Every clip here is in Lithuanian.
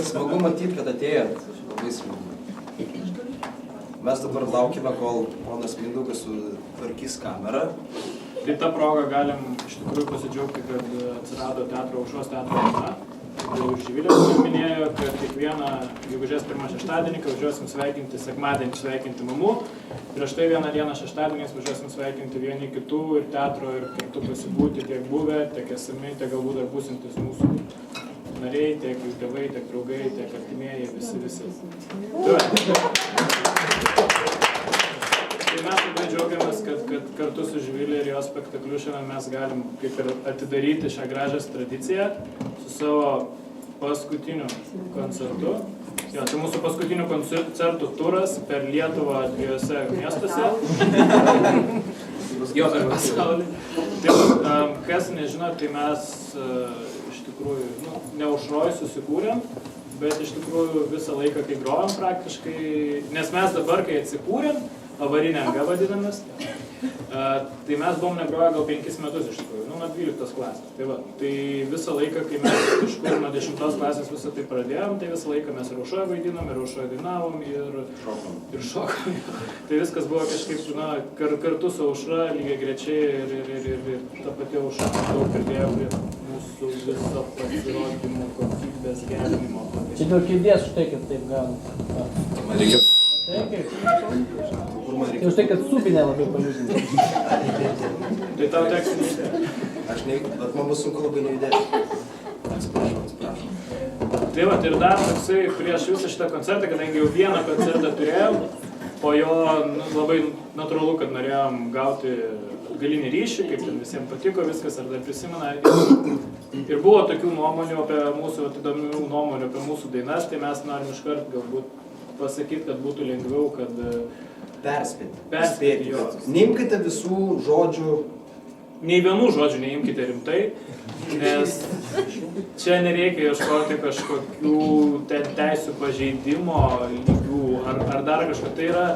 Smagu matyti, kad atėjot. Labai smagu. Mes dabar laukime, kol ponas Mindaugas sutvarkys kamerą. Tai tą progą galim iš tikrųjų pasidžiaugti, kad atsirado Aušros teatro diena. Jau Živilė minėjo, kad kiekvieną gegužės 1 šeštadienį, kai važiuosim sveikinti sekmadienį, sveikinti mamų. Prieš tai vieną dieną šeštadieniais važiuosim sveikinti vieni kitų ir teatro, ir kartu pasibūti tiek buvę, tiek esami, tiek galbūt dar būsintys mūsų nariai, tiek jų tėvai, tiek draugai, tiek artimieji, visi. Tai mes labai džiaugiamės, kad kartu su Živilė ir jos spektakliu šiandien mes galim kaip ir atidaryti šią gražią tradiciją su savo paskutiniu koncertu. Jo, tai mūsų paskutinių koncertų turas per Lietuvą 2 miestuose. Jo, per pasaulį. Tai, kas nežino, tai mes iš tikrųjų, ne Aušroj susikūrėm, bet iš tikrųjų visą laiką, kai grojom praktiškai, nes mes dabar, kai atsikūrėm, avarinė anga vadinamės, tai mes buvom negroję gal 5 metus iš tikrųjų, nuo 12 klasės. Tai va, tai visą laiką, kai mes kažkur nuo 10 klasės visą tai pradėjom, tai visą laiką mes ir Aušroje vaidinom, ir Aušroje dainavom, ir šokom. Tai viskas buvo kažkaip, kartu su Aušra, lygiai grečiai, ir ta pati Aušra daug pridėjo prie mūsų viso pasirodymų kokybės gerinimo. Čia dėl kėdės už tai, kad taip gauna. Man reikia. Tai už tai, kad subinę labai paliūdinti. Tai tau teks neįdėti. Aš neįdėti, bet man bus sunku labai neįdėti. Atsiprašau. Tai va, ir dar toksai prieš visą šitą koncertą, kadangi jau vieną koncertą turėjom, po jo labai natūralu, kad norėjom gauti atgalinį ryšį, kaip ten visiems patiko viskas, ar dar prisimena. Ir buvo tokių nuomonių apie mūsų, įdomių nuomonių apie mūsų dainas, tai mes norim iškart galbūt pasakyti, kad būtų lengviau, kad perspėti. Neimkite visų žodžių. Nei vienų žodžių neimkite rimtai, nes čia nereikia ieškoti kažkokių teisių pažeidimo lygių ar dar kažko. Tai yra,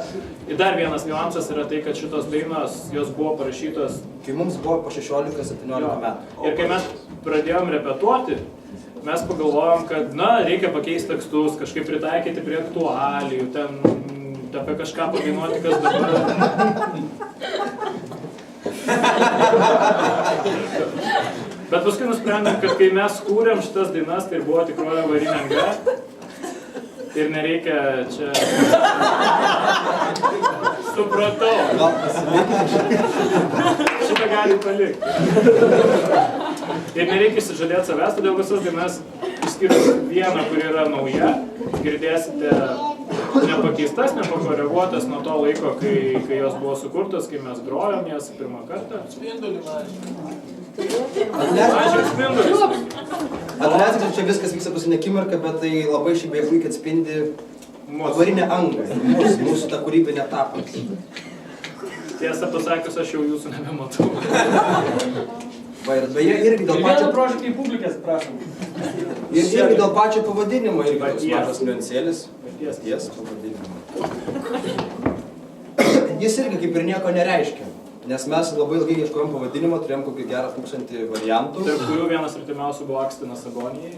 ir dar vienas niuansas yra tai, kad šitos dainos, jos buvo parašytos. Kai mums buvo po 16-17 metų. Ir kai mes pradėjom repetuoti, mes pagalvojom, kad, reikia pakeisti tekstus, kažkaip pritaikyti prie aktualijų, ten apie kažką padainuoti, kas dabar. Bet paskui nusprendėm, kad kai mes kūrėm šitas dainas, tai buvo tikroji avarinė anga. Ir nereikia čia... Supratau. Gal pasilikti? Šitą gali palikti. Ir nereikia išsižadėti savęs, todėl visas dainas išskyrus vieną, kuri yra nauja, girdėsite nepakeistas, nepakoreguotas nuo to laiko, kai jos buvo sukurtas, kai mes grojom jas pirmą kartą. Atleiskite, čia viskas vyksta paskutinę akimirką, bet tai labai šiaip puikiai atspindi avarinę angą, mūsų tą kūrybinę etapą. Tiesą pasakius, aš jau jūsų nebematau. Va, ir beje, irgi dėl pačio... Prožektai publikės, prašom. Ir irgi dėl pačio pavadinimo, irgi toks mažas niuansėlis. Ties pavadinimo. Jis irgi kaip ir nieko nereiškia. Nes mes labai ilgai ieškojom pavadinimo, turėjom kokį gerą 1000 variantų. Tarp kurių vienas artimiausių buvo Akstinas Agonija.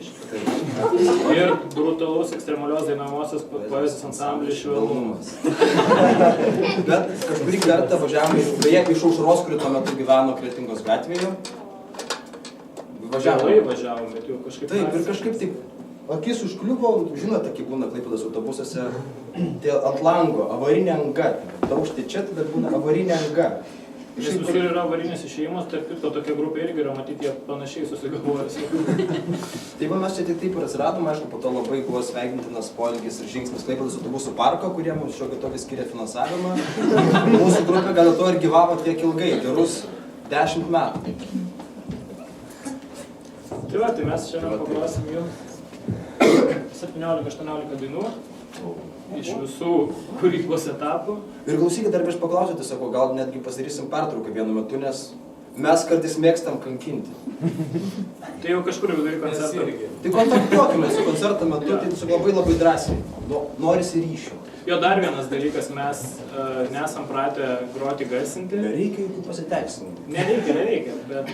Ir brutalus ekstremalios dainuojamosios poezijos ansamblis Švelnumas. Bet kažkurį kartą važiavome, beje, iš Aušros, kuri tuo metu gyveno Kretingos gatvėje. Vėlai važiavom, bet jau kažkaip... Taip, ir kažkaip taip, akis užkliuvo, žinote, kaip būna Klaipėdos autobusuose, ant lango, avarinė anga. Daužti čia, tada būna avarinė anga. Nes visur yra avarinis išėjimas, tarp kitko tokia grupė irgi yra, matyti, jie panašiai susigalvojasi. Taip, mes čia tik taip ir atsiradom, aišku, po to labai buvo sveikintinas poelgis ir žingsnis Klaipėdos autobusų parko, kurie mums šiokį tokį skiria finansavimą. Mūsų grupė gal to ir gyvavo tiek ilgai, gerus 10 metų. Tai va, tai mes šiandien pagrosim jums 17-18 dainų. Iš visų kūrybos etapų. Ir klausykit, dar prieš paklausyti, sako, gal netgi pasidarysim pertrauką vienu metu, nes mes kartais mėgstam kankinti. Tai jau kažkur vidury koncerto. Tai kontaktuokime su koncerto metu, tai tiesiog labai drąsiai. Norisi ryšio. Jo, dar vienas dalykas, mes nesam pratę groti garsinti. Nereikia jokių pasiteisinimų. Nereikia, bet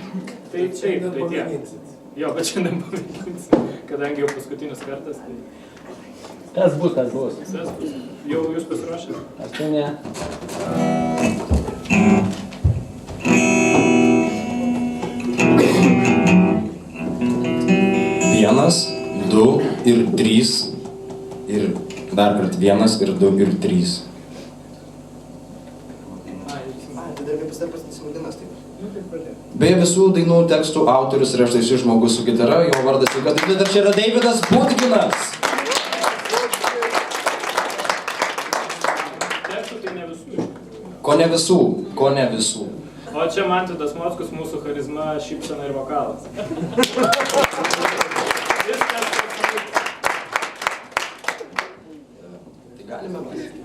tai taip, tai tiek. Jo, bet šiandien pamėginsim, kadangi jau paskutinis kartas, tai Kas bus, tas bus. visas bus. Jau jūs pasiruošę? Aš tai ne. Vienas, du ir trys. Ir dar kart vienas ir du ir trys. Beje, visų dainų tekstų autorius yra štai šis žmogus su gitara, jo vardas ir kad ir čia yra Deividas Budginas. Tekstų tai ne visų. Ko ne visų, ko ne visų. O čia Mantvydas Mockus, mūsų charizma, šypsena ir vokalas. Viskas. Tai galime matyti.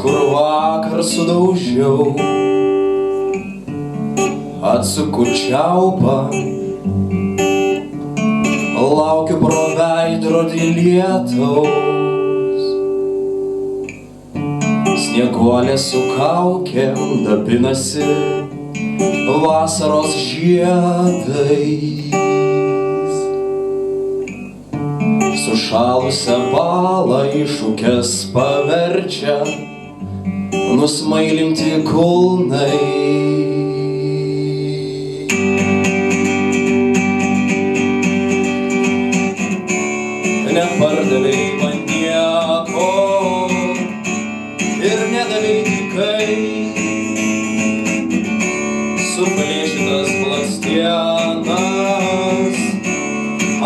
Kur vakar sudaužiau, atsuku čiaupą, laukiu pro veidrodį lietaus. Snieguolė su kaukėm dabinasi vasaros žiedais. Sušalusią balą iššūkęs paverčia nusmailinti kulnai. Nepardavei man nieko ir nedavei dykai, suplėšytas blakstienas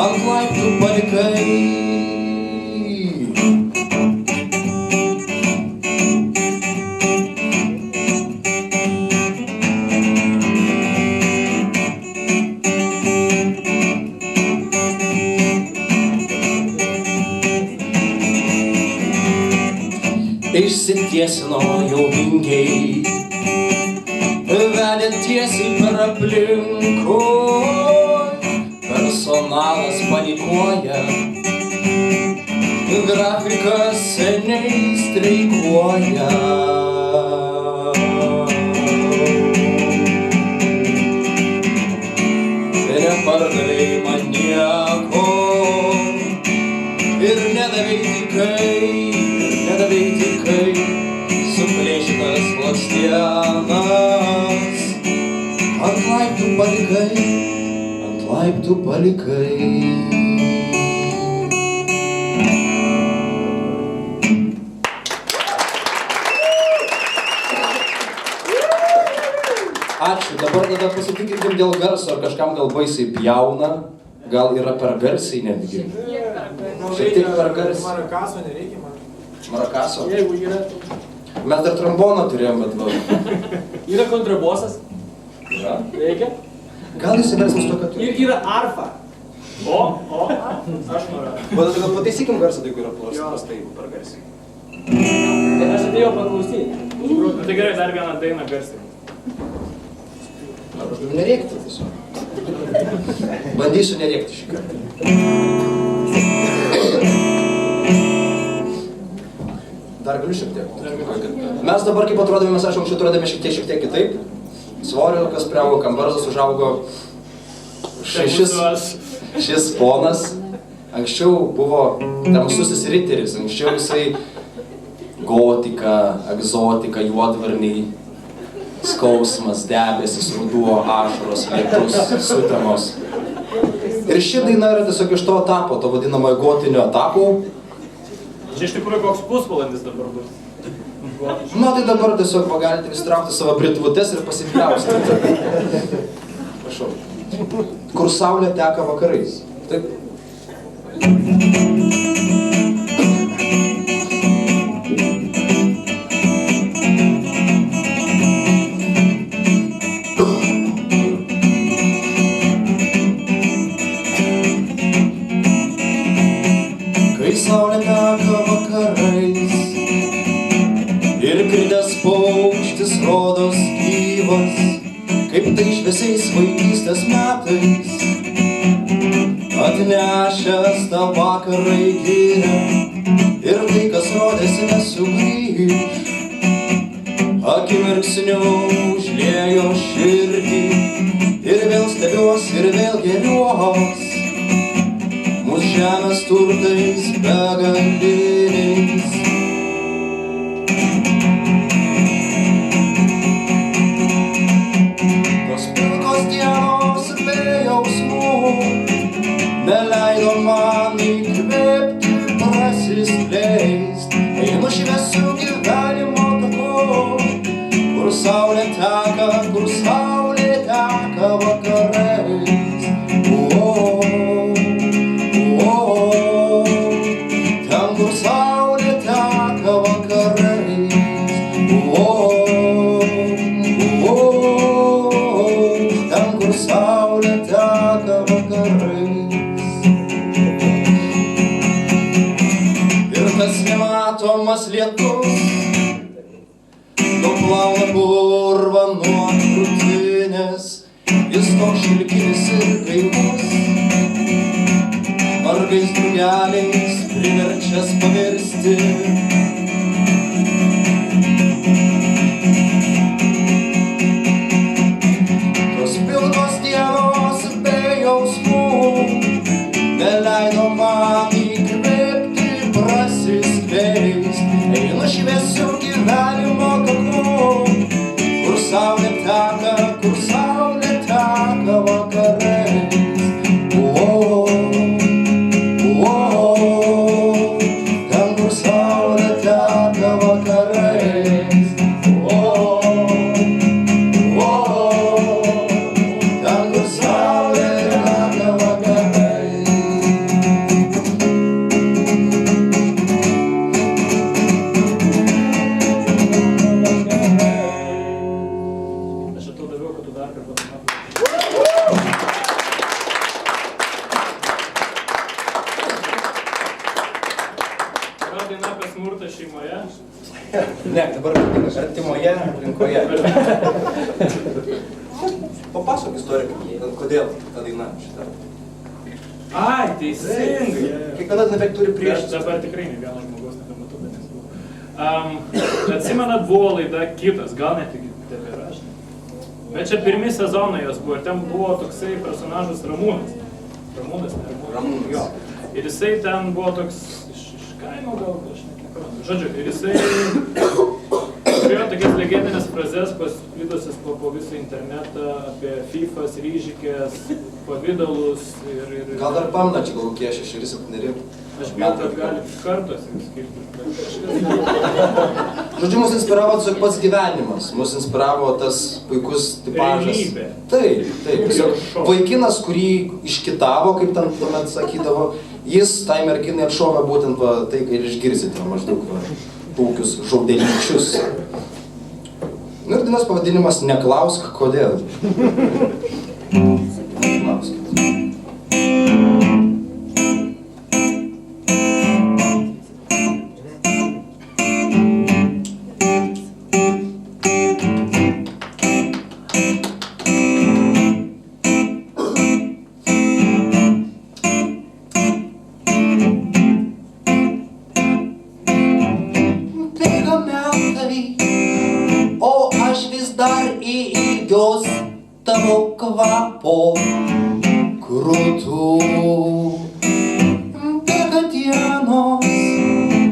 ant laiptų palikai. Išsitiesino jau vingiai, vedė tiesiai per aplinkui. Personalas panikuoja, grafikas seniai streikuoja. Nepardavei man nieko ir nedavei dykai, suplėšytas blakstienas ant laiptų palikai. Ačiū, dabar tada pasitikrinkim dėl garso, ar kažkam gal baisiai pjauna, gal yra per garsiai netgi. Šiek tiek per garsiai. Marakaso nereikia man. Marakaso? Jeigu yra... Mes dar tromboną turėjom, bet va. Yra kontrabosas. Yra? Reikia. Gal įsiversim to, kad Ir yra arfa. Aš noriu. Bet gal pataisykim garsą, tai yra prastai per garsiai. Tai aš atėjau paklausyti. Nu tai gerai, dar vieną dainą garsiai. Nereiktų tiesiog. Bandysiu nereikti šį kartą. Dar galiu šiek tiek. Mes dabar, kaip atrodėme, mes anksčiau atrodėme šiek tiek kitaip. Svorio, kas priaugo, kambarzas užaugo. Šis ponas anksčiau buvo tamsusis riteris. Anksčiau jisai gotika, egzotika, juodvarniai, skausmas, debesis, ruduo, ašaros, lietus, sutemos. Ir ši daina yra tiesiog iš to etapo, to vadinamojo gotinio etapo. Čia iš tikrųjų koks pusvalandis dabar bus. Na tai dabar tiesiog galite visi traukti savo britvutes ir pasipjaustyti. Prašau. Kur saulė teka vakarais. Taip. kai saulė teka vakarais ir kritęs paukštis rodos gyvas, kaip tai šviesiais vaikystės metais, atnešęs tą vakarą į girią ir tai, kas rodėsi nesugrįž, akimirksniu užliejo širdį ir vėl stebiuos ir vėl gėriuos mūsų žemės turtais begaliniais. Tos pilkos dienos be jausmų neleido man įkvėpti, prasiskleist. Einu šviesiu gyvenimo taku, kur saulė teka vakarais. Ten, kur saulė teka vakarais. Ten, kur saulė teka vakarais. Ir tas nematomas lietus nuplauna purvą nuo krūtinės, jis toks šilkinis ir gaimus, margais drugeliais priverčias pavirsti. Tos pilkos dienos be jausmų neleido man įkvėpti, prasiskleist. Einu šviesiu gyvenimo taku, kur saulė teka vakarais. Ten, kur saulė teka vakarais. Ten, kur saulė teka vakarais. Aš čia tau daviau, kad tu dar kartą pamatai. Yra daina apie smurtą šeimoje. Ne, dabar artimoje aplinkoje. Papasakok istoriją, kodėl ta daina šita. Ai, teisingai. Kiekviena daina turi Aš prieš. dabar tikrai ne vieno žmogaus nebematau, bet nesakau. Atsimenat, buvo laida Kitas, gal net iki tebėra, aš ne. Bet čia pirmi sezonai jos buvo ir ten buvo toksai personažas Ramūnas. Ramūnas, ne Ramūnas. Ramūnas. Jo. Ir jisai ten buvo toks iš kaimo gal, aš nepamenu. Žodžiu, ir jisai turėjo tokias legendinės frazes pasklidusias po visą internetą apie fifas, ryžikės, pavidalus ir... Gal dar pamna, čia gal kokie 6-7. Aš bijau, kad gali kartos skirti. Žodžiu, mus inspiravo tiesiog pats gyvenimas, mus inspiravo tas puikus tipažas. Realybė. Taip, tiesiog vaikinas, kurį iškitavo, kaip ten tuomet sakydavo, jis tai merginai atšovė būtent va, tai, kai ir išgirsite maždaug va, tokius žaudelyčius. Nu ir dainos pavadinimas Neklausk kodėl. Klauskit. Tavo kvapo krūtų bėga dienos,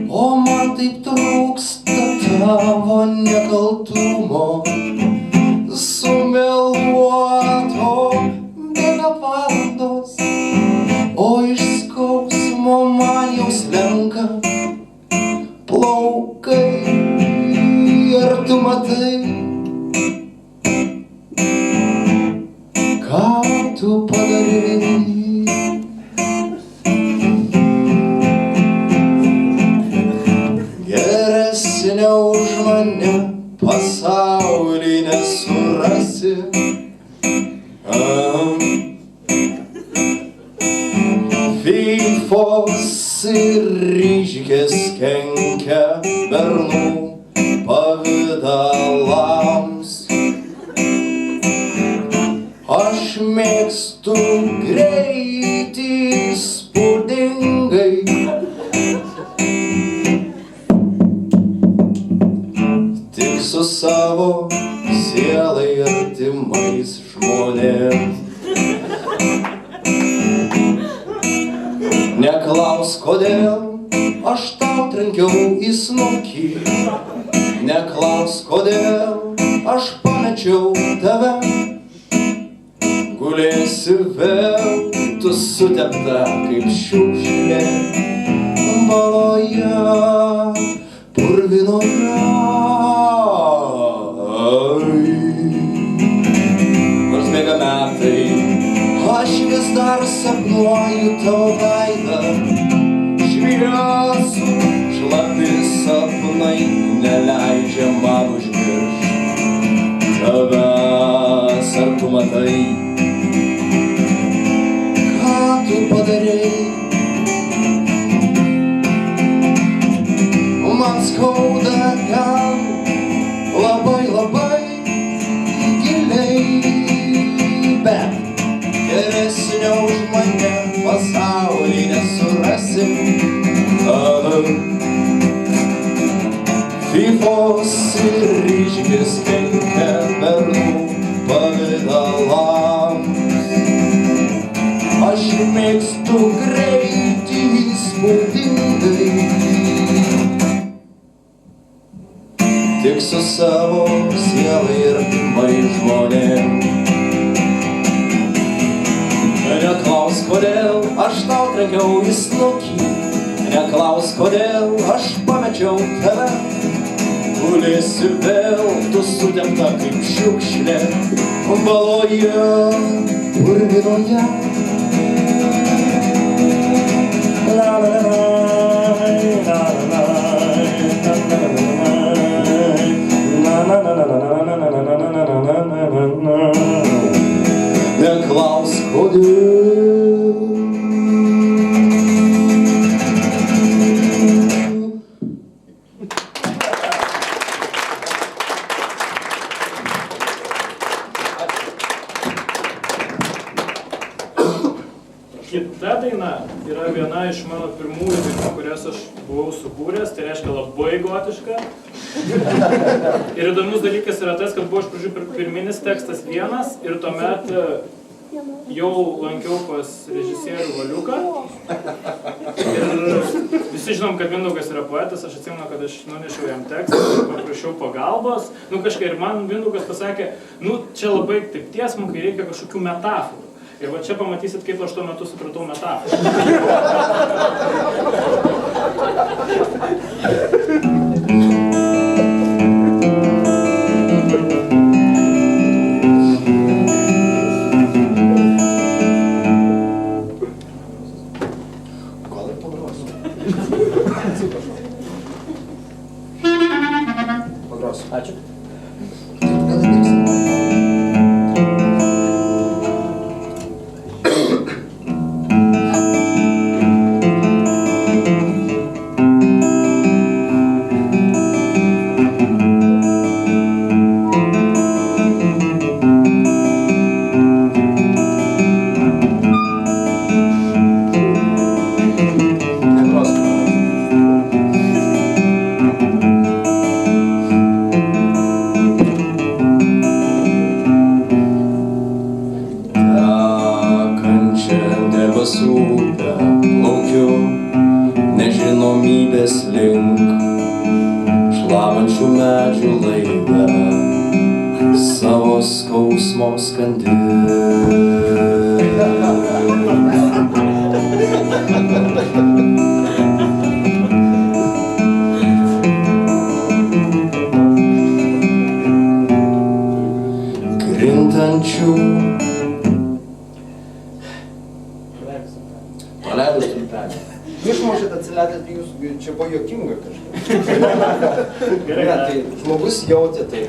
o man taip trūksta tavo nekaltumo. Sumeluoto bėga valandos, o iš skausmo man jau slenka plaukai. Ar tu matai, ką tu padarei? Geresnio už mane pasaulį nesurasi. Fifos ir ryškės kenkia bernų pavidalams. Aš mėgstu greitį įspūdingai, tik su savo sielai artimais žmonėms. Neklausk, kodėl aš tau trenkiau į snukį, neklausk, kodėl aš pamečiau tave. Gulėsi vėl, tu sutepta kaip šiukšlė baloje purvinoje. Nors bėga metai, aš vis dar sapnuoju tavo veidą. Šviesų šlapi sapnai neleidžia man užmiršti tavęs, ar tu matai, ką tu padarei. Man skauda ten labai labai giliai, bet geresnio už mane pasaulį nesurasi. Fyfos ir ryškės kenkia bernų pavidalams. Aš mėgstu greitį įspūdingai, tik su savo sielai artimais žmonėms. Neklausk, kodėl aš tau trenkiau į snukį, neklausk, kodėl aš pamečiau tave. Gulėsi vėl, tu sutepta kaip šiukšlė baloje purvinoje. La la la la la la. Neklausk, kodėl. Kita daina yra viena iš mano pirmųjų dainų, kurias aš buvau sukūręs, tai reiškia labai gotiška. Ir įdomus dalykas yra tas, kad buvo iš pradžių pirminis tekstas vienas ir tuomet jau lankiau pas režisierių Valiuką. Ir visi žinom, kad Mindaugas yra poetas, aš atsimenu, kad aš nunešiau jam tekstą ir paprašiau pagalbos. Ir man Mindaugas pasakė, čia labai taip tiesmukai reikia kažkokių metaforų. Ir va čia pamatysit, kaip aš tuo metu supratau metaforą. Gal ir pagrosiu. Pagrosiu. Ačiū. Gal įdėksim. Link šlavančių medžių laive savo skausmo skandi. Krintančių paleidus stulpelį. Išmušėt, atsiledėt, jūs čia buvo juokinga kažkaip. Ne, tai žmogus jautė tai.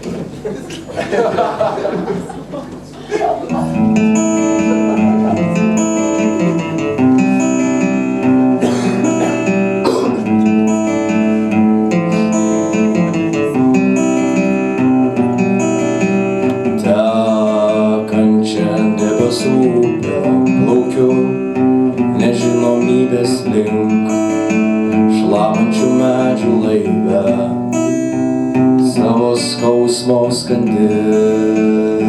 džiaugsmo skandins.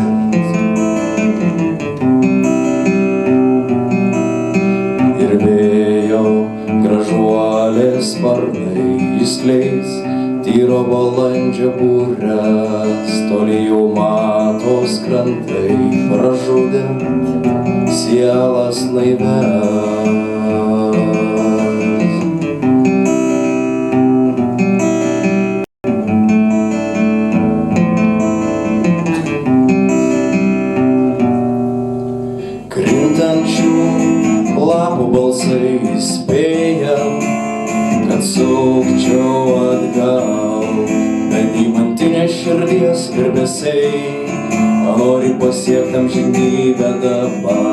Ir vėjo gražuolės sparnai įskleis tyro balandžio būres, toli jau matos krantai pražudė sielas naives. Krintančių lapų balsai įspėja, kad sukčiau atgal, bet deimantinės širdies virpesiai nori pasiekti amžinybę dabar.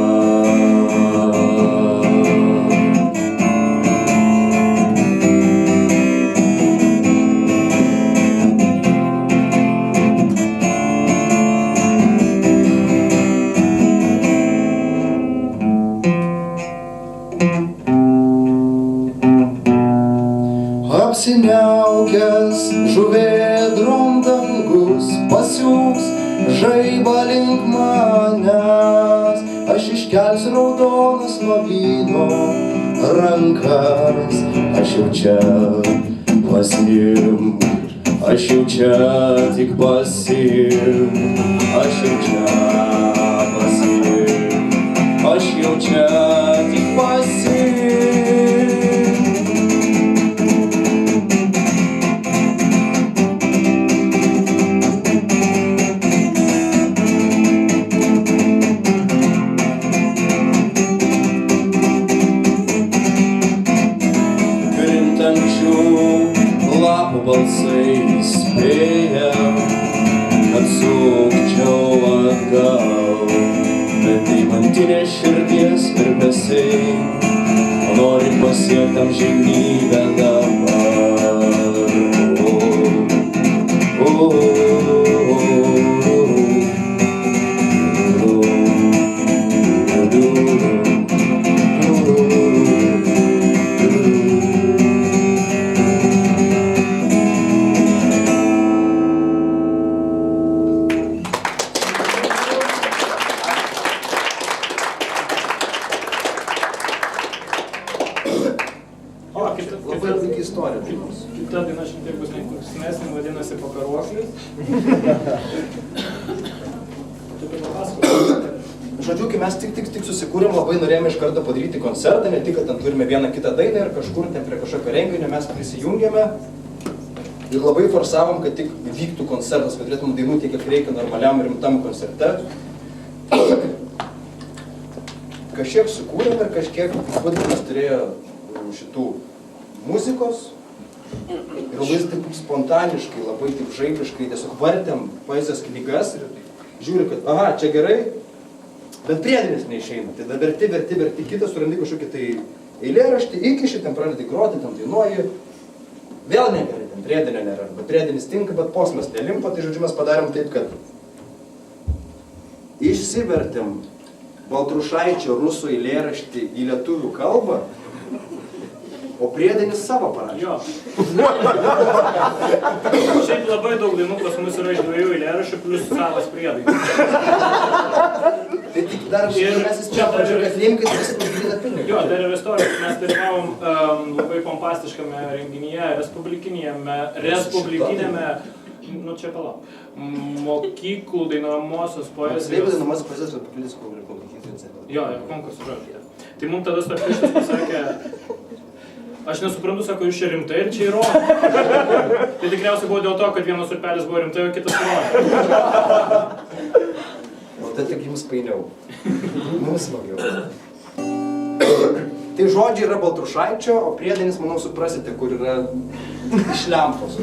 Apsiniaukęs žuvėdrom dangus pasiūs žaibą link manęs, aš iškelsiu raudonas nuo vyno rankas. Aš jau čia pasiimk, aš jau čia tik pasiimk, aš jau čia pasiimk, aš jau čia tik pasiimk. Lapų balsai įspėja, kad sukčiau atgal, bet deimantinės širdies virpesiai nori pasiekti amžinybę dabar. Labai puikiai istorija. Kita daina šiek tiek bus linksmesnė, vadinasi Pakaruoklis. Tu papasakok. Žodžiu, kai mes tik susikūrėm, labai norėjome iš karto padaryti koncertą, ne tik, kad ten turime vieną kitą dainą ir kažkur ten prie kažkokio renginio mes prisijungėme ir labai forsavom, kad tik vyktų koncertas, kad turėtum dainų tiek, kiek reikia normaliam rimtam koncerte. Kažkiek sukūrėm ir kažkiek Budginas turėjo šitų muzikos ir labai taip spontaniškai, labai taip žaibiškai tiesiog vartėm poezijos knygas ir žiūri, kad aha, čia gerai, bet priedinis neišeina. Tai da verti kitą, surandi kažkokį tai eilėraštį, įkiši, ten pradedi groti, ten dainuoji. Vėl negerai, ten priedinio nėra, bet priedinis tinka, bet posmas nelimpa, tai žodžiu mes padarėm taip, kad išsivertėm Baltrušaičio rusų eilėraštį į lietuvių kalbą, o priedinis savo parašė. Jo. Šiaip labai daug dainų pas mus yra iš dviejų eilėraščių plus savas priedai. Tai tik dar mes čia pradžiu, kad limkit visi pasakytą pinigą. Jo, dar ir istorija, mes dalyvavom labai pompastiškame renginyje, respublikinėme, nu čia palauk, mokyklų dainuojamosios poezijos. Taip, dainuojamosios poezijos respublikinės konkursų. Jo, konkursų žodžiu. Tai mums tada Storpirštis pasakė, aš nesuprantu, sako, jūs čia rimtai ir čia įrodė. Tai tikriausiai buvo dėl to, kad vienas urpelis buvo rimtai, o kitas įrodė. O tai tik jums painiau. Mums smagiau. Tai žodžiai yra Baltrušaičio, o priedainis, manau, suprasite, kur yra iš lempos.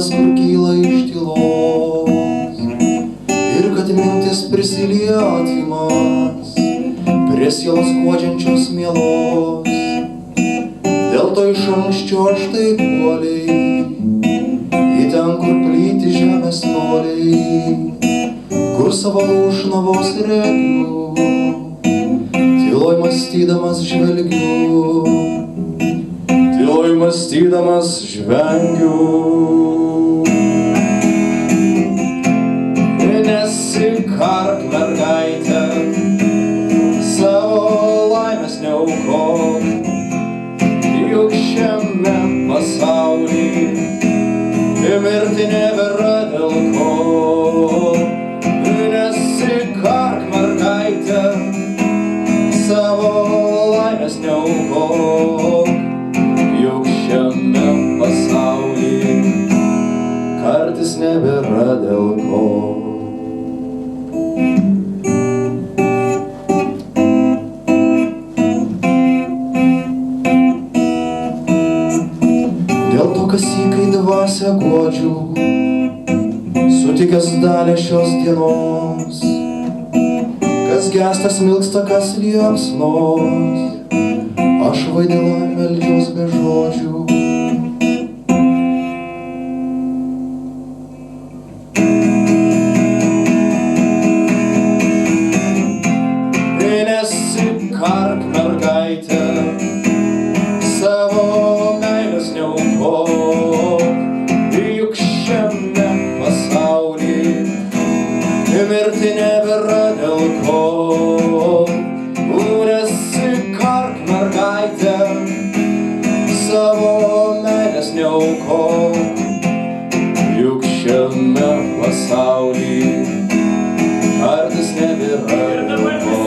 Kur kyla iš tylos ir kad mintis prisilietimas prie sielos guodžiančios mielos. Dėl to iš anksčiau aš taip puoliai, į ten, kur plyti žemės toliai, kur savo lūšnavos regiu, tyloj mąstydamas žvelgiu, tyloj mąstydamas žvengiu. Nesikark, mergaitė, savo laimės neaukok, juk šiame pasaulyje mirti nebėra dėl ko. Nesikark, mergaitė, savo laimės neaukok, juk šiame pasaulyje kartais nebėra dėl ko. Kasykai dvasia guodžiu, sutikęs dalį šios dienos, kas gestas milksta, kas liepsnos, aš vaidilą meldžiaus be žodžių. Nesikark, mergaitė, savo meilės neaukok, juk šiame pasaulyje mirti nebėra dėl ko. Nesikark, mergaitė, savo meilės neaukok, juk šiame pasaulyje kartais nebėra dėl ko.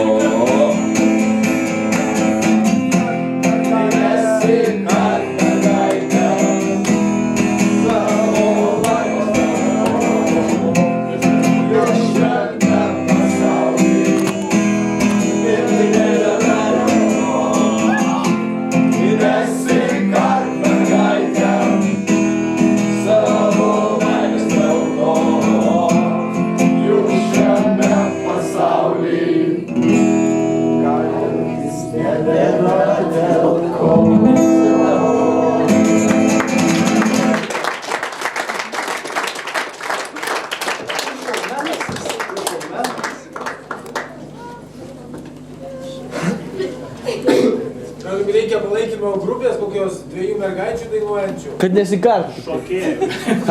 Reikia palaikymo grupės kokios 2 mergaičių dainuojančių. Kad nesikartų. Šokėjai.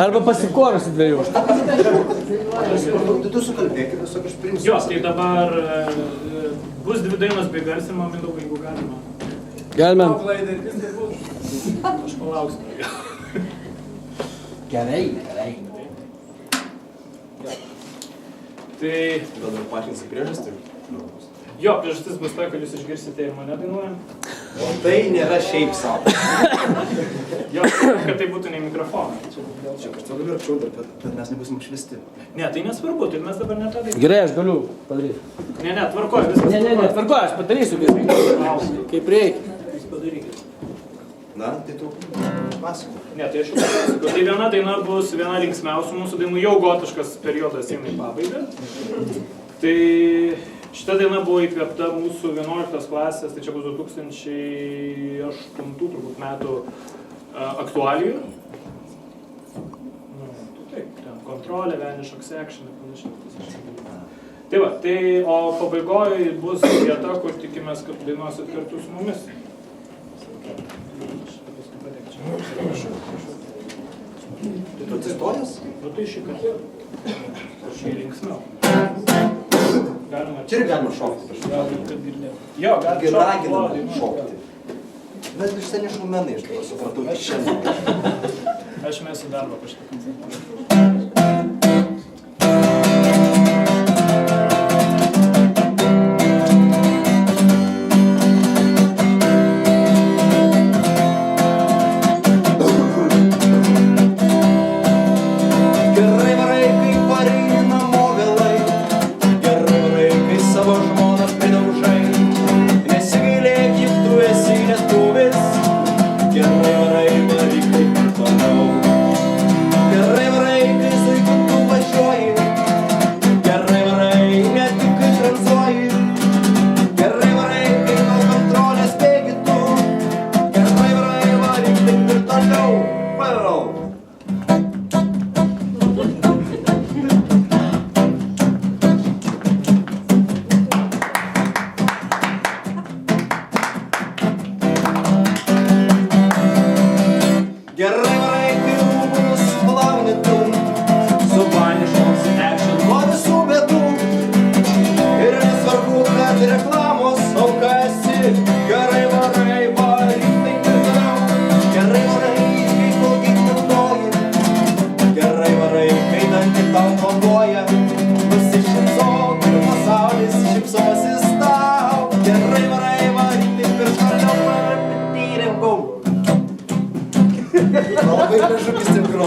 Arba pasikorusi 2. Tu sukalbėkit, tiesiog aš priimsiu. Jo, tai dabar bus 2 dainos be garsimo, Mindaugai, jeigu galima. Galime. Klaidarys tai bus. Aš palauksiu. Gerai. Tai Gal dar paaiškinsi priežastį? jo, priežastis bus ta, kad jūs išgirsite ir mane dainuojant. O tai nėra šiaip savo. Jo, kad tai būtų ne mikrofoną. Čia kažko galiu arčiau dar, bet mes nebusim išvisti. Ne, tai nesvarbu, tai mes dabar netą darysime. Gerai, aš galiu padaryti. Ne, tvarkoj, viskas. Ne, tvarko, aš padarysiu, kaip reikia. Jūs padarykit. Na, tai tu pasakok. Ne, tai aš jau pasakau. Tai viena daina bus viena linksmiausių mūsų dainų, jau gotiškas periodas eina į pabaigą. Tai šita daina buvo įkvėpta mūsų 11 klasės, tai čia bus 2008 turbūt metų aktualijų. Taip, ten kontrolė, Vanišoks action ir panašiai. Tai va, tai o pabaigoje bus vieta, kur tikimės, kad dainuosit kartu su mumis. Tai tu atsistojęs? Nu tai šį kartą. Šį linksmiau. Galima. Čia ir galima šokti. Gal kad girdėjau. Jo, galima Raginama šokti. Bet iš seni šumenai, iš to supratau, iš šiandien. Aš mėsiu darbą kažkokį. Gerai varai, daryk kaip ir toliau. Gerai varai, kai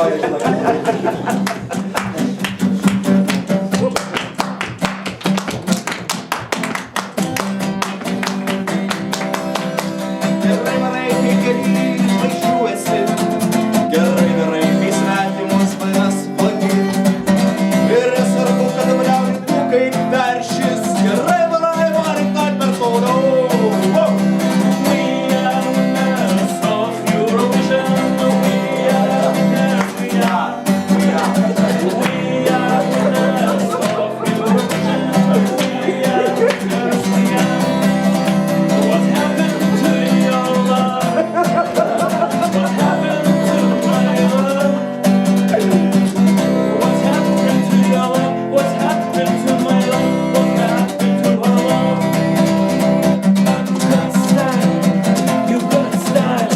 Gerai varai, kai kely važiuosi, gerai varai, kai svetimus manęs vagi. Ir nesvarbu, kad bliauni tu kaip veršis, gerai varai, varai, kad per toliau. We are winners of Eurovision. We are winners, we are. We are winners of Eurovision. We are winners, we are. What happened to your love? What happened to my love? What happened to your love? What happened to my love? What happened to our love? You got style,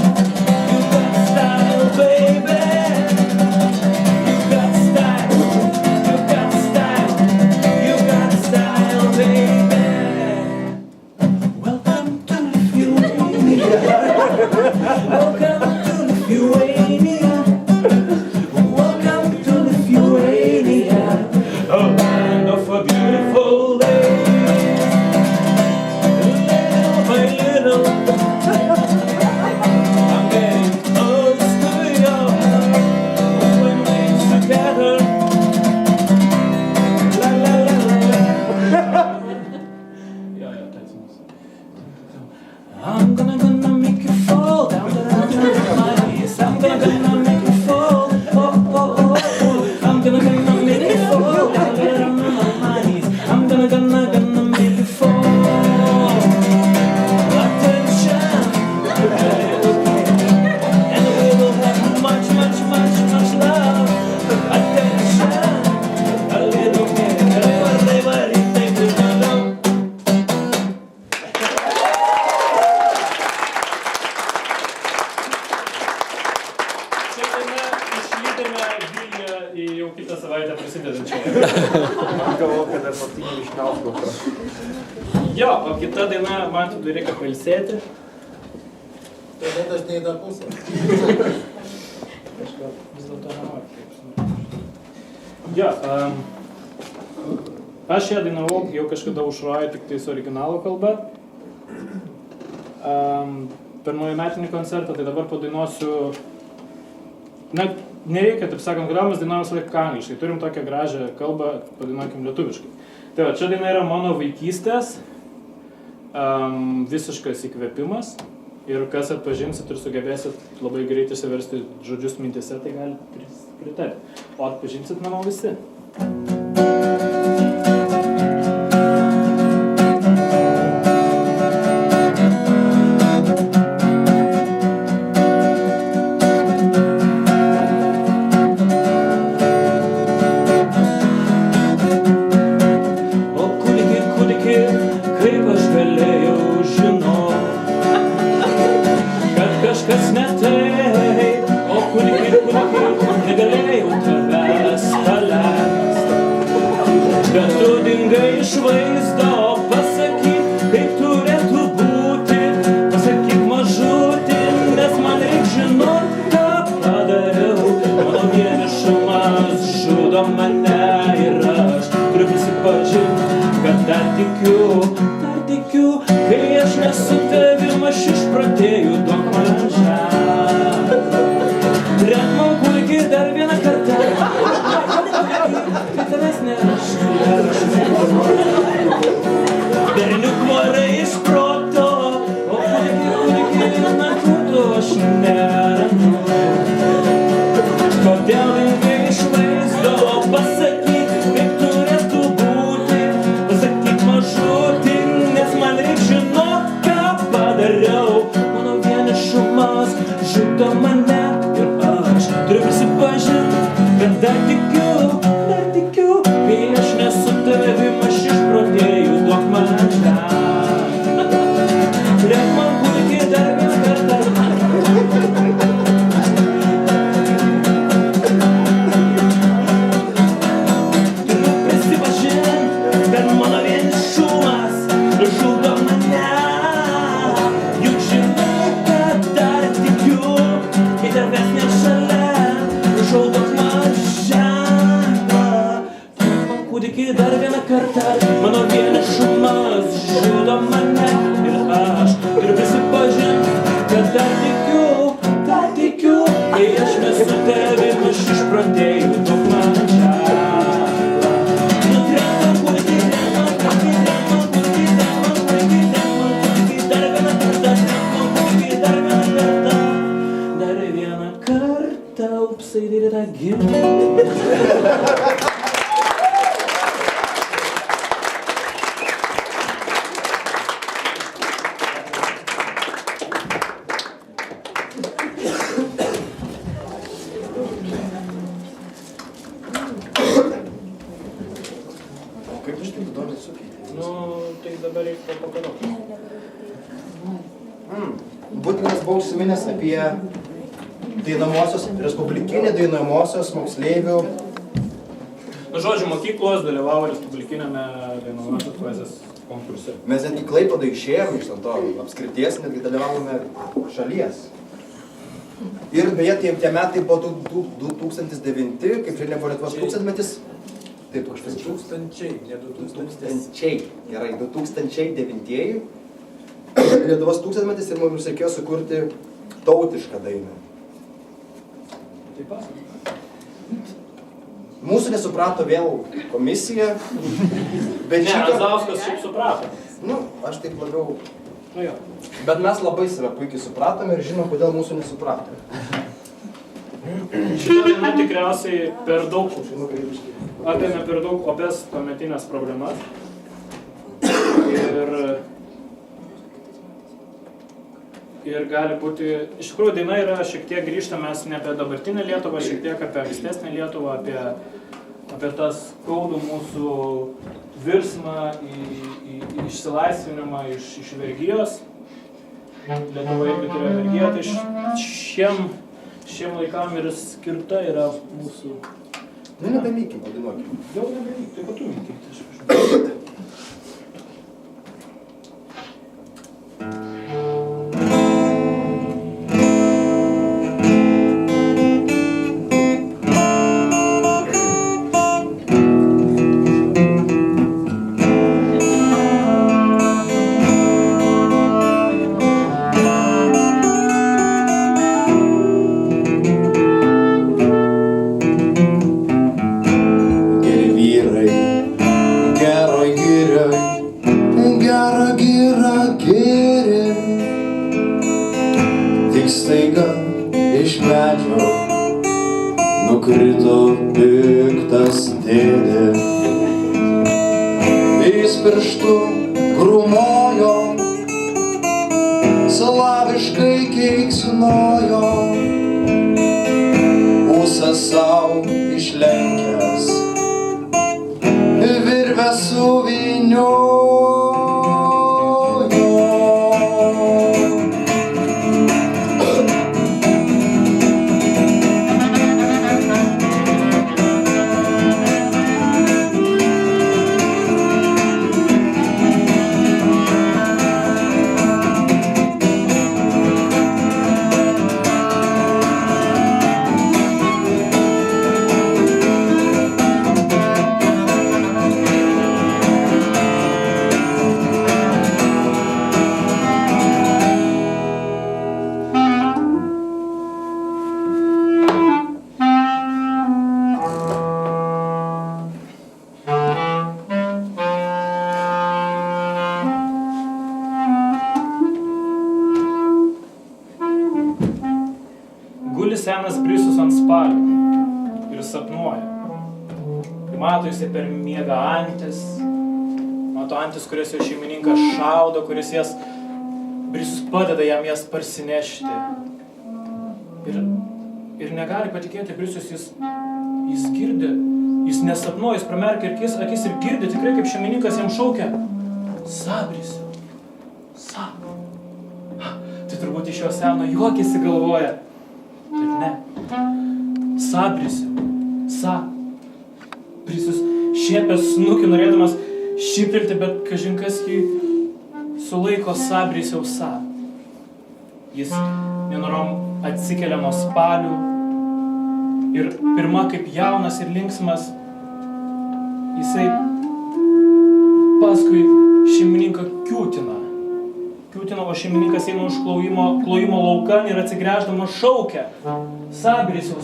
baby. You got style, baby. Welcome to Lithuania. Welcome to Lithuania. Welcome to Lithuania. A land of a beautiful ladies. Little by little, I'm getting close to your heart. When we're together, la la la la la. Yeah, that's nice. I'm gonna make you fall down to my knees. I'm gonna make you fall. Oh, oh, oh, oh. I'm gonna make you fall down to my knees. I'm gonna make you fall. Attention, and we will have much love. Attention, a little bit. Everybody take it along. Čia daina išlydėme Vilniuje į jau kitą savaitę prasidedančią. Galvoju, kad dar patinį išnausku. Jo, o kita daina, man tada reikia pailsėti. Tai aš ne į tą pusę. Vis dėlto nenoriu. Jo, aš ją dainavau jau kažkada Aušroje, tik tai su originalo kalba. Per naujametinį koncertą, tai dabar padainuosiu. Net nereikia, taip sakant, kodėl mes dainuojam visą laiką angliškai. Turim tokią gražią kalbą, padainuokim lietuviškai. Tai va, čia daina yra mano vaikystės, visiškas įkvėpimas. Ir kas atpažinsit ir sugebėsit labai greitai išsiversti žodžius mintise, tai galite pritarti. O atpažinsit, manau, visi. Kaip aš galėjau žinoti, kad kažkas ne taip, o kūdiki, negalėjau tavęs paleisti. mane ir aš ir prisipažint, kad dar tikiu, kai aš nesu tavim, aš išprotėjau daug man ženklą. Dar vieną kartą, upsai ir yra gimė. Kaip aš taip įdomiai sukeitė? Nu, tai dabar reikia pagalvoti. Būtinas buvo užsiminęs apie respublikinį dainuojamosios moksleivių. Nu, žodžiu, mokyklos dalyvavo respublikinėme dainuojamosios poezijos konkurse. Mes netgi Klaipėdą išėjome iš to apskrities, netgi dalyvavome šalies. Ir beje, tie metai buvo 2009, kaip žinia, buvo Lietuvos tūkstantmetis. Taip, aš pasakyčiau. Tūkstančiai, ne 2000. Gerai, 2009 Lietuvos tūkstantmetis ir mums reikėjo sukurti tautišką dainą. Tai pasakot. Mūsų nesuprato vėl komisija, bet Ne, Razauskas šiaip suprato. Nu, aš taip labiau. Nu jo. Bet mes labai save puikiai supratome ir žinom, kodėl mūsų nesuprato. Šitą dainą tikriausiai per daug apėmė per daug opės tuometinės problemas. Ir gali būti, iš tikrųjų daina yra šiek tiek grįžtamas ne apie dabartinę Lietuvą, šiek tiek apie ankstesnę Lietuvą, apie tas skaudų mūsų virsmą į išsilaisvinimą iš vergijos. Lietuva irgi turėjo vergiją, tai šiem laikam ir skirta yra mūsų... Nu, nebemykim, padainuokim. Jau nebemykim, tai tu mykit. Nukrito piktas dėdė, jis pirštu grūmojo, slaviškai keiksnojo, ūsą sau išlenkęs, virvę suvyniojo. Senas Brisus ant spalių ir sapnuoja. Mato jisai per miegą antis, mato antis, kurias jo šeimininkas šaudo, kuris jas, Brisus padeda jam jas parsinešti. Ir negali patikėti Brisus, jis girdi, jis nesapnuoja, jis pramerkia akis ir girdi, tikrai kaip šeimininkas jam šaukia. Sabrisiu, sap. Tai turbūt iš jo seno juokėsi galvoja. Bet ne. Sabrisiu. Sabrisius šiepė snukį, norėdamas šyptelti, bet kažinkas jį sulaiko Sabrisiau sa. Jis nenorom atsikelia nuo spalių ir pirma kaip jaunas ir linksmas, jisai paskui šeimininką kiūtina. mašiną, o šeimininkas eina už klojimo laukan ir atsigręždamas šaukia. Brisiau,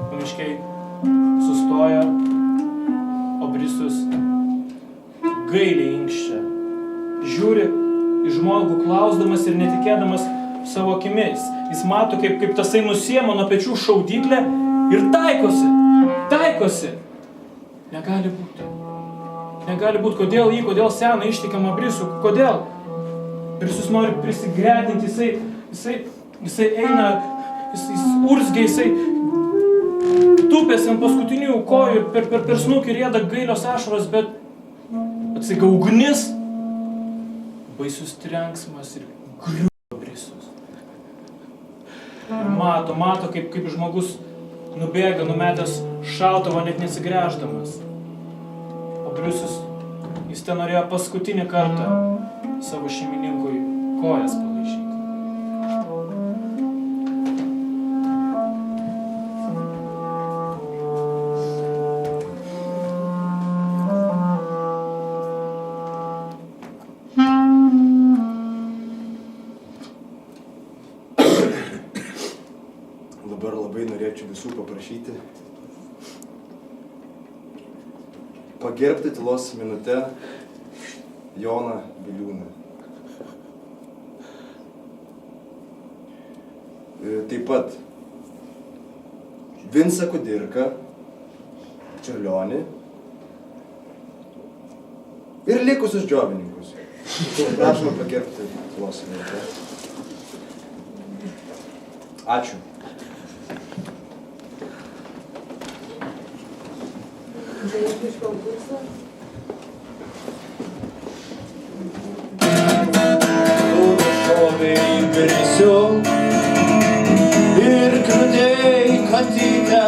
Pamiškiai sustoja, o Brisius gailiai inkščia. Žiūri į žmogų klausdamas ir netikėdamas savo akimis. Jis mato, kaip tasai nusiema nuo pečių šaudyklę ir taikosi. Negali būt, kodėl seną ištikimą Brisių, kodėl? Brisius nori prisigretinti, jisai eina, jis urzgia, jisai tupėsi ant paskutinių kojų ir per snukį rieda gailios ašaros, bet atsiga ugnis, baisus trenksmas ir griuva Brisius. Mato, kaip žmogus nubėga, numetęs šautuvą, net nesigręždamas. O Brisius, jis ten norėjo paskutinį kartą savo šeimininkui kojas palaižyti. Dabar labai norėčiau visų paprašyti pagerbti tylos minute Joną Biliūną. Taip pat Vincą Kudirką, Čiurlionį ir likusius džiobininkus. Prašome pagerbti tylos minute. Ačiū. Tu šovei Brisių ir kliudei katytę.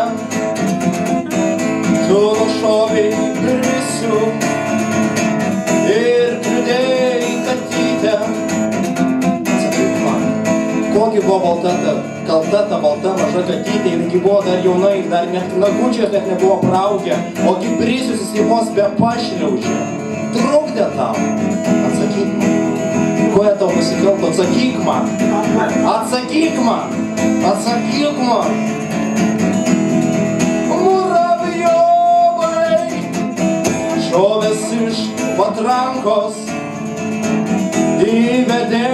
Tu šovei Brisių ir kliudei katytę. Sakyk man, kogi buvo kalta ta balta maža katytė, jingi buvo dar jaunai, dar net nagučios net nebuvo praugę, ogi Brisius jis vos be pašliaužė. Trukdė tau. Atsakyk man. Ko jie tau nusikalto? Atsakyk man. Muravjovai šovės iš patrankos, įvedė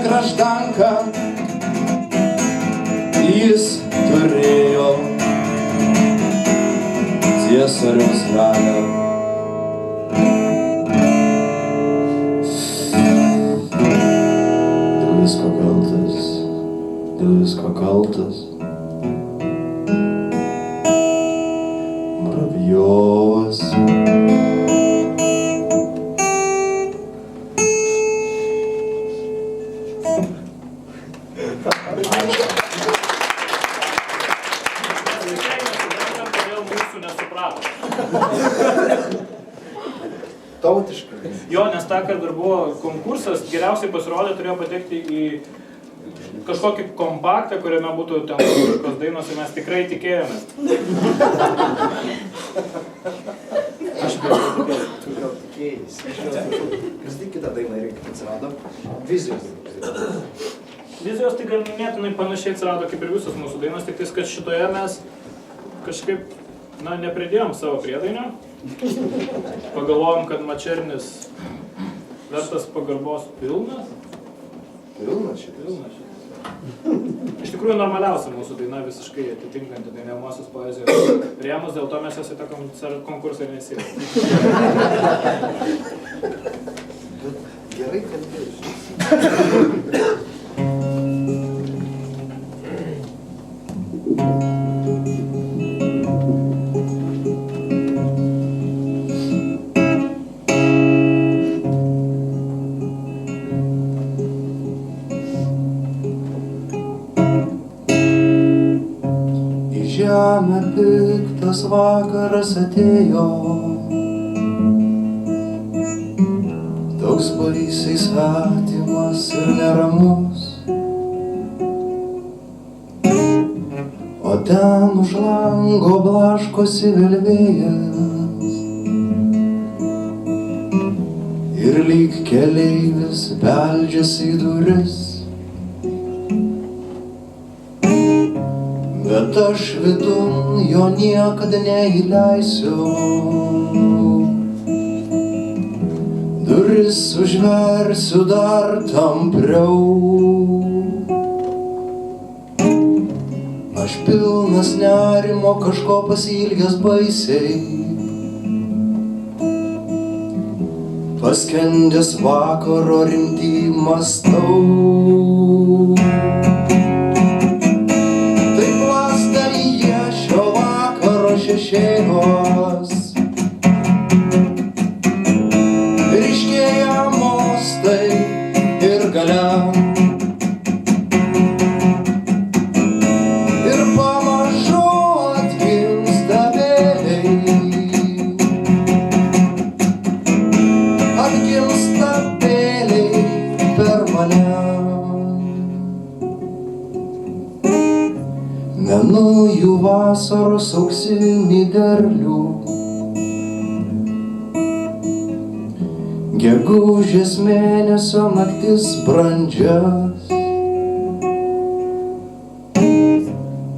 graždanką. Jis turėjo ciesoriaus galią. Dėl visko kaltas Muravjovas. Tautiškai. Jo, nes tą, kad dar buvo konkursas, geriausiai pasirodė, turėjo patekti į kažkokį kompaktą, kuriame būtų ten kažkokios dainos ir mes tikrai tikėjomės. Aš gal tikėjus. Kasdien kitą dainą irgi atsirado. Vizijos. Vizijos tai ganėtinai panašiai atsirado kaip ir visos mūsų dainos, tik tais, kad šitoje mes kažkaip, nepridėjom savo priedainio. Pagalvojom, kad Mačernis vertas pagarbos pilnas. Pilnas šitas. Iš tikrųjų, normaliausia mūsų daina, visiškai atitinkanti dainuojamosios poezijos rėmus, dėl to mes jas į tą konkursą ir nesivėm. Bet gerai kalbėjus. Žemė piktas vakaras atėjo, toks baisiai svetimas ir neramus, o ten už lango blaškosi vėl vėjas ir lyg keleivis beldžiasi į duris. Bet aš vidun jo niekada neįleisiu. Duris užversiu dar tampriau. Aš pilnas nerimo, kažko pasiilgęs baisiai. Paskendęs vakaro rimtį mąstau. Taip plasta jie šio vakaro šešėliuos. Ryškėja mostai ir gale. Ir pamažu atgimsta vėliai. Atgimsta vėliai per mane. Menųjų vasaros auksinį derlių. Gegužės mėnesio naktis brandžias.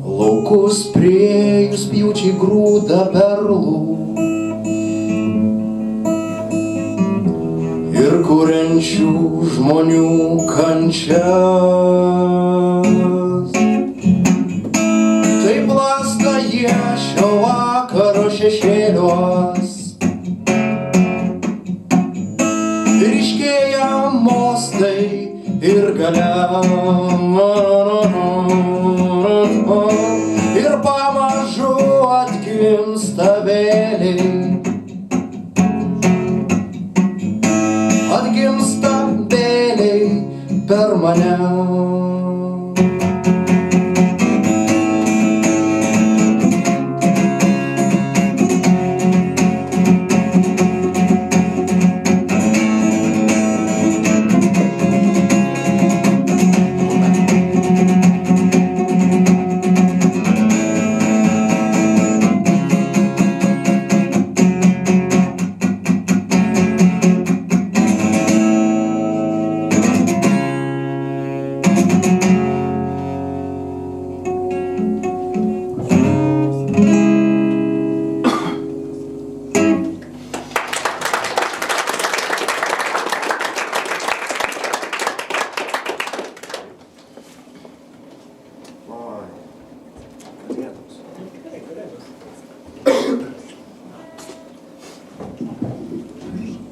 Laukus priėjus pjūčiai grūda perlų. Ir kuriančių žmonių kančias. Taip plasta jie šio vakaro šešėliuos. Ryškėja mostai ir gale. Ir pamažu atgimsta vėliai. Atgimsta vėliai per mane.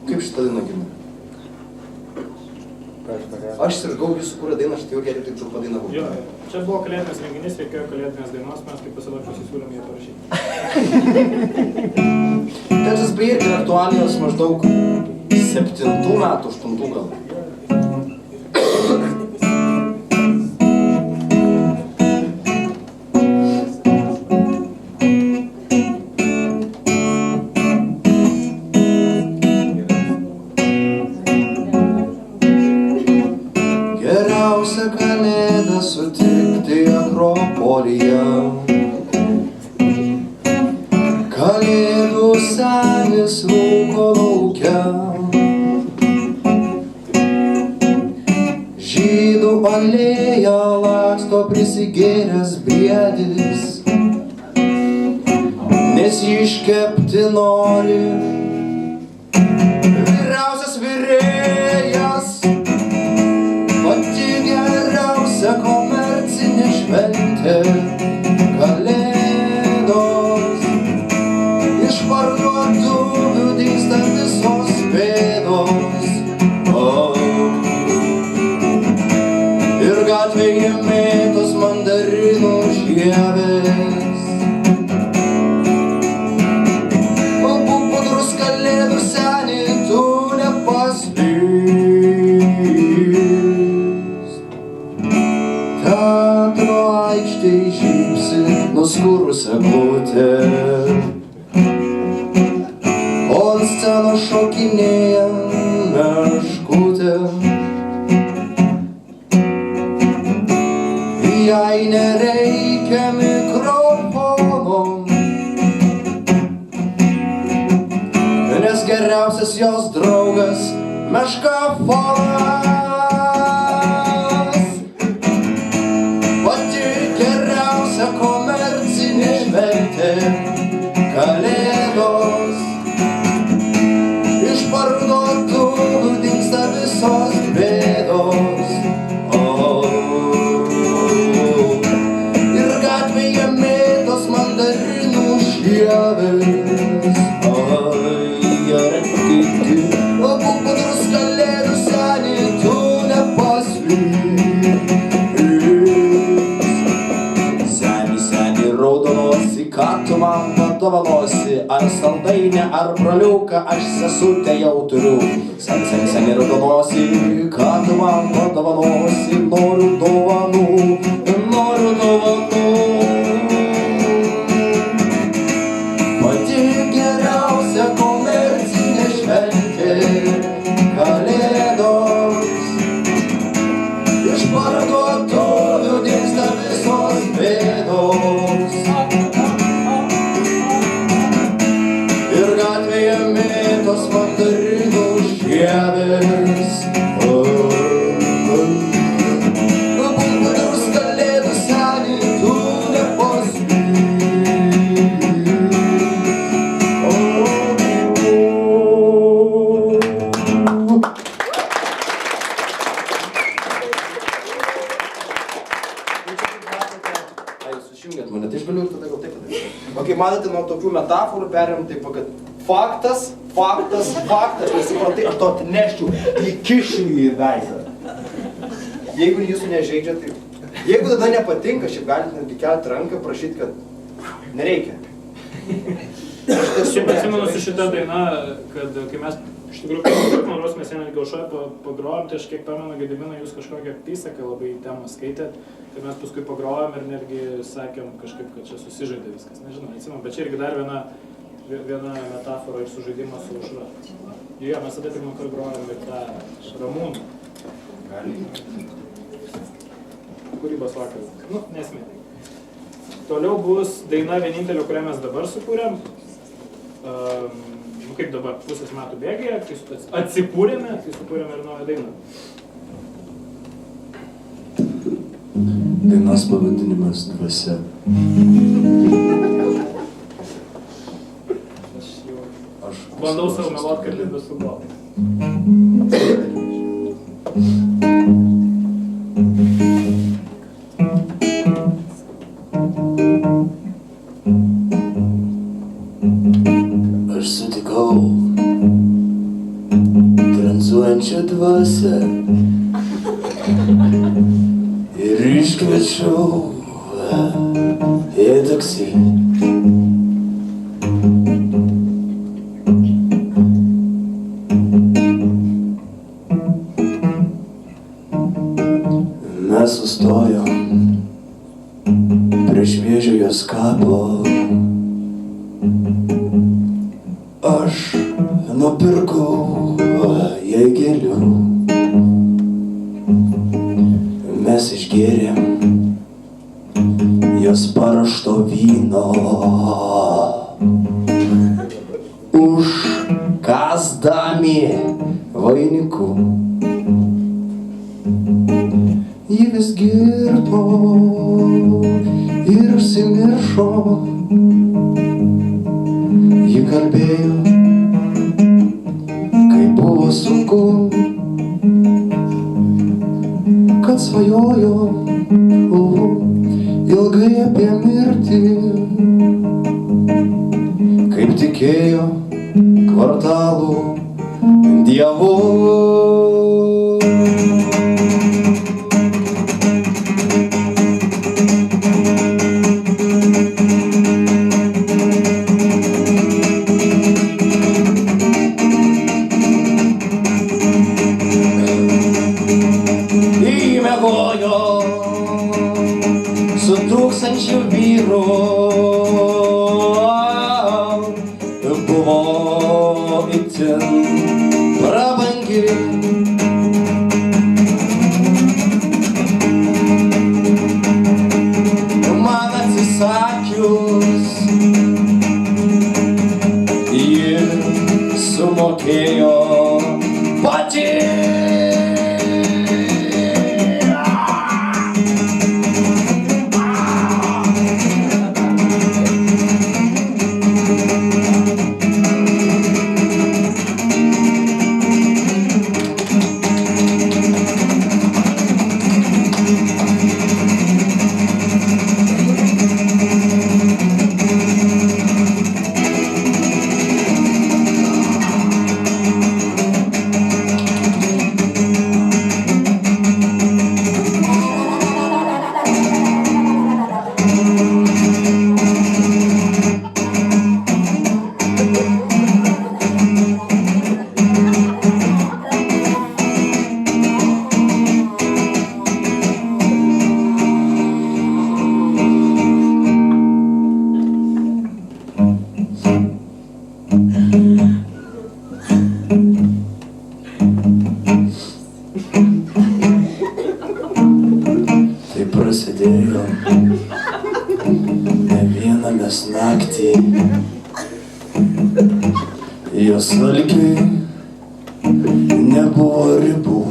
Kaip šitą dainą gimė? Aš sirgau, jūs sukūrė dainą, aš tai jau geriau tik dėl padainavau. Jo, čia buvo kalėdinis renginys, reikėjo kalėdinės dainos, mes kaip visada pasisiūlėm ją parašyti. Tekstas beje irgi aktualijos maždaug 7 metų, 8 gal. Geriausia kalėda sutikti Akropolyje. Kalėdų senis rūko lauke. Žydų alėja laksto prisigėręs briedis, nes jį iškepti nori vyriausias virėjas. Pati geriausia komercinė šventė Kalėdos. Iš parduotuvių dingsta visos bėdos. Ir gatvėje mėtos mandarinų žievės. Būk budrus kalėdų seni, tu nepaslysk. Teatro aikštėj žybsi nuskurusią eglutę. O ant scenos šokinėja meškutė. Jai nereikia mikrofono, nes geriausias jos draugas telefonas. Pati geriausia komercinė šventė Kalėdos. Iš parduotuvų dingsta visos bėdos. Ir gatvėje mėtos mandarinų žievės. Ar kiti, o būk budrus Kalėdų seni, tu nepaslyk. Seni raudonosi, ką tu man padovanosi, ar saldainę, ar broliuką, aš sesutę jau turiu. Seni raudonosi, ką tu man padovanosi, noriu dovanų, noriu dovanų. Pati geriausia komercinė šventė Kalėdos. Iš parduotuvių dingsta visos bėdos. Ir gatvėje mėtos mandarinų žievės. Būk budrus Kalėdų seni, tu nepaslyk. Jūs išjungėt mane, tai aš galiu ir tada gal taip padaryti. Ok, matote, nuo tokių metaforų perėm taip, kad faktas, nesuprantai, aš to atneščiau, įkišiu į veidą. Jeigu jūsų nežaidžia, tai... Jeigu tada nepatinka, šiaip galite netgi kelti ranką, prašyti, kad nereikia. Šiaip atsimenu su šita daina, kad kai mes iš tikrųjų noros mes ją netgi aušoje pagrojom, tai aš kiek pamenu, Gediminą, jūs kažkokią apysaką labai į temą skaitėt, tai mes paskui pagrojom ir netgi sakėm kažkaip, kad čia susižaidė viskas, nežinau, atsimenu, bet čia irgi dar viena metafora ir sužaidimas su aušra. Jo, mes tada pirmą kartą grojom ir tą Ramūną. Kūrybos vakaras. Nu, nesmė. Toliau bus daina vienintelė, kurią mes dabar sukūrėm. Kaip dabar, pusės metų bėgėje, kai atsikūrėme, kai sukūrėme ir naują dainą. Dainos pavadinimas Dvasia. Aš bandau savo melot, kad lėdas sugalvoja. Aš sutikau tranzuojančią dvasią ir iškviečiau į taksi. Mes sustojom prie šviežio jos kapo. Aš nupirkau jai gėlių. Mes išgėrėm jos parašto vyno. Užkasdami vainiku. Ji vis girto ir užsimiršo. Ji kalbėjo, kai buvo sunku, kad svajojo ilgai apie mirtį, kaip tikėjo kvartalų dievu. Su tūkstančiu vyrų buvo itin prabangi. Man atsisakius, ji sumokėjo pati. Sąlygiai nebuvo ribų.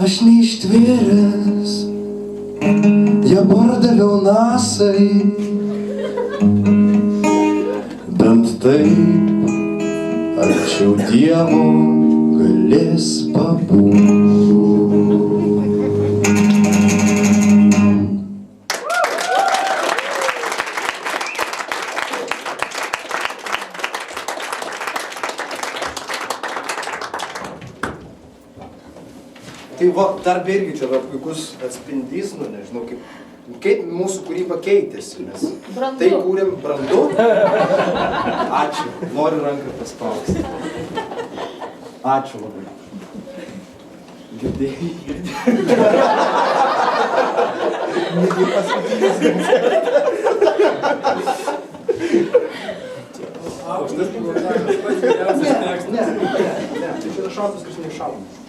Aš neištvėręs, ją pardaviau nasai. Bent taip arčiau Dievo galės pabūti. Tai va, darbe irgi čia yra puikus atspindys, nu nežinau, kaip mūsų kūryba keitėsi, nes tai kūrėm brandu. Ačiū, noriu ranką paspausti. Ačiū labai. Girdėjai? Aukštas pilotavimas, pats geriausias tekstas. Ne, tai čia yra šautas, kas neiššautas.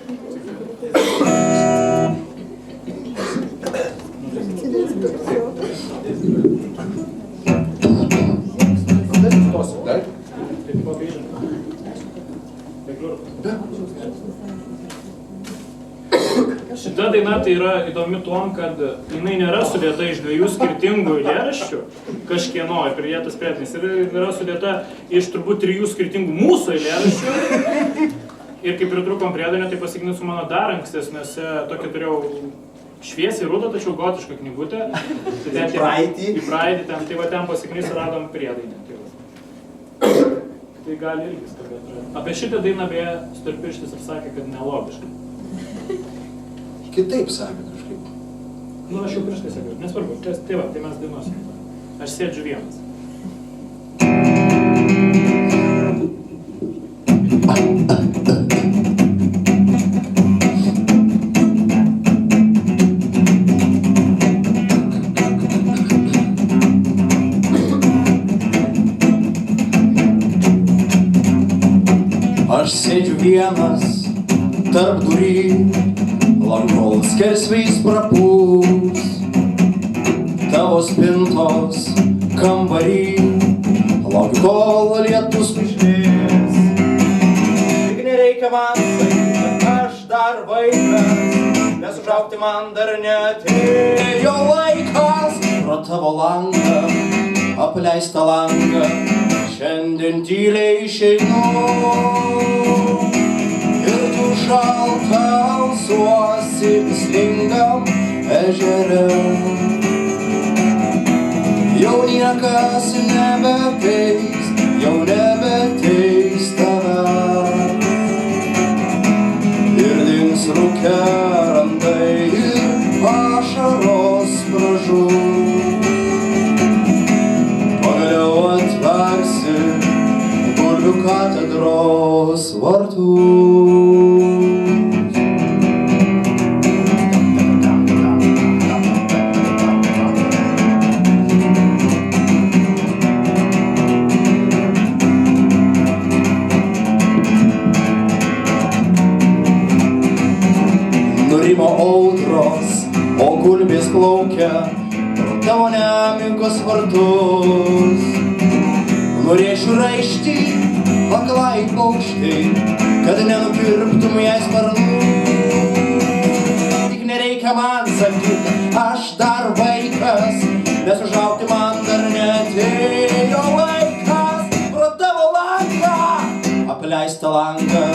Šita daina tai yra įdomi tuom, kad jinai nėra sudėta iš dviejų skirtingų eilėraščių kažkieno ir pridėtas priedas. Ir yra sudėta iš turbūt 3 skirtingų mūsų eilėraščių. Ir kaip pritrukom priedainio, tai pasiginus su mano dar ankstesniuose, tokį turėjau šviesiai rudą, tačiau gotišką knygutę. Į praeitį. Į praeitį ten, tai va ten pasiginus radom priedainį. Tai gali irgi skambėti. Apie šitą dainą beje Storpirštis ir sakė, kad nelogiška. Kitaip sakė kažkaip. Nu, aš jau prieš tai sakiau, nesvarbu, tai va, tai mes dainuosim. Aš sėdžiu vienas. Aš sėdžiu vienas tarp durį, lankol skersvės prapūs. Tavo spintos kambarį, laukiu kol lietus nušvies. Tik nereikia man sakyti, kad aš dar vaikas, nes užaugti man dar neatėjo laikas. Pro tavo langą, apleistą langą, šiandien tyliai išeinu. Ir tu šalta alsuosi vislingam ežere. Jau niekas nebeteis, jau nebeteis tavęs. Ir dings rūke randai ir ašaros pražūs. Pagaliau atversi bulvių katedros vartus. Nurimo audros, o gulbės plaukia pro tavo nemigos vartus. Norėčiau raišti aklai paukštį, kad nenukirptum jai sparnų. Tik nereikia man sakyti, aš dar vaikas, nes užaugti man dar neatėjo laikas. Pro tavo langą, apleistą langą,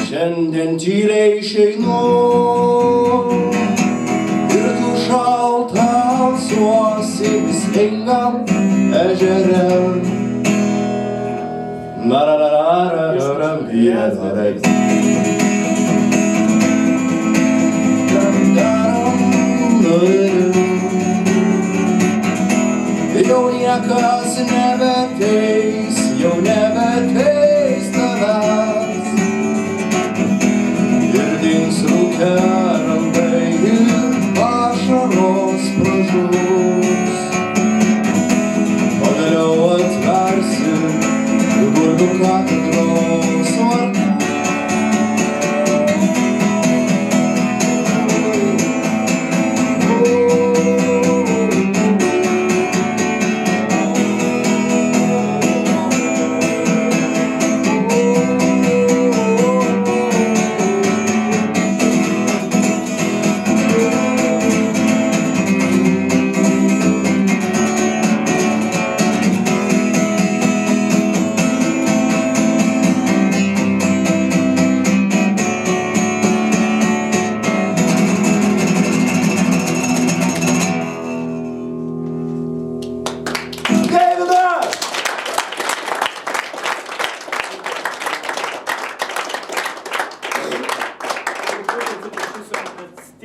šiandien tyliai išeinu. Ir tu šalta alsuosi vislingam ežere. Jau niekas nebeteis, jau nebeteis tavęs. Ir dings rūke randai ir ašaros pražūs. Pagaliau atversi bulvių katedros vartus.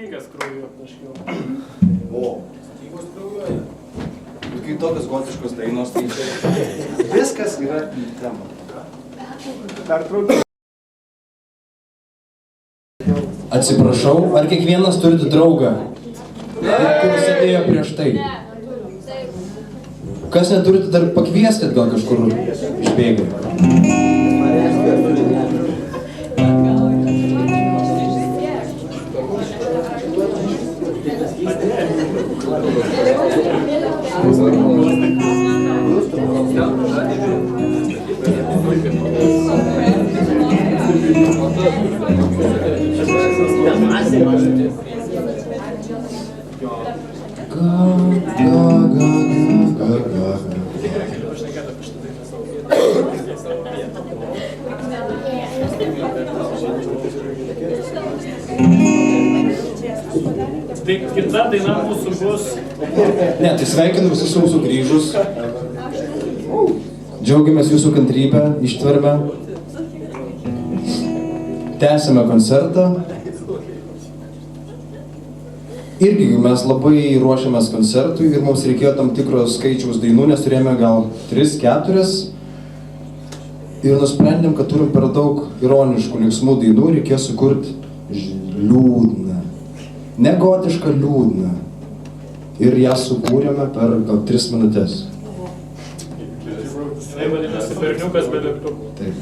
Stygas krauju kažkiau. O. Stygos kraujuoja. Kai tokios gotiškos dainos, tai čia viskas yra į temą. Atsiprašau, ar kiekvienas turite draugą? Kur sėdėjo prieš tai? Kas neturite, dar pakvieskit gal kažkur išbėgę. Tai kita daina mūsų bus. Ne, tai sveikinu visus mūsų grįžus. Džiaugiamės jūsų kantrybę, ištvermę. Tęsime koncertą. Irgi mes labai ruošiamės koncertui ir mums reikėjo tam tikros skaičiaus dainų, nes turėjome gal 3-4. Ir nusprendėm, kad turim per daug ironiškų, linksmų dainų, reikėjo sukurti liūdną. Negotišką liūdną. Ir ją sukūrėme per gal 3 minutės. Tai vadinasi berniukas be degtukų. Taip.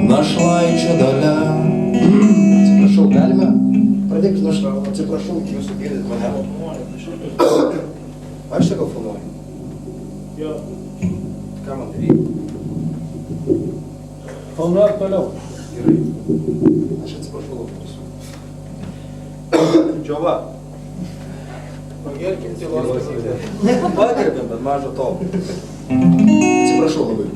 Našlaičio dalia. Atsiprašau, galime? Pradėkit nuo šlau. Atsiprašau, jūsų girdit mane. Aš čia gal filmuoju. Jo. Ką man daryti? Filmuok toliau. Gerai. Aš atsiprašau labai visų. Džiova. Pagerkim tylos pasakyti. Pagerbėm, bet mažo to. Atsiprašau labai.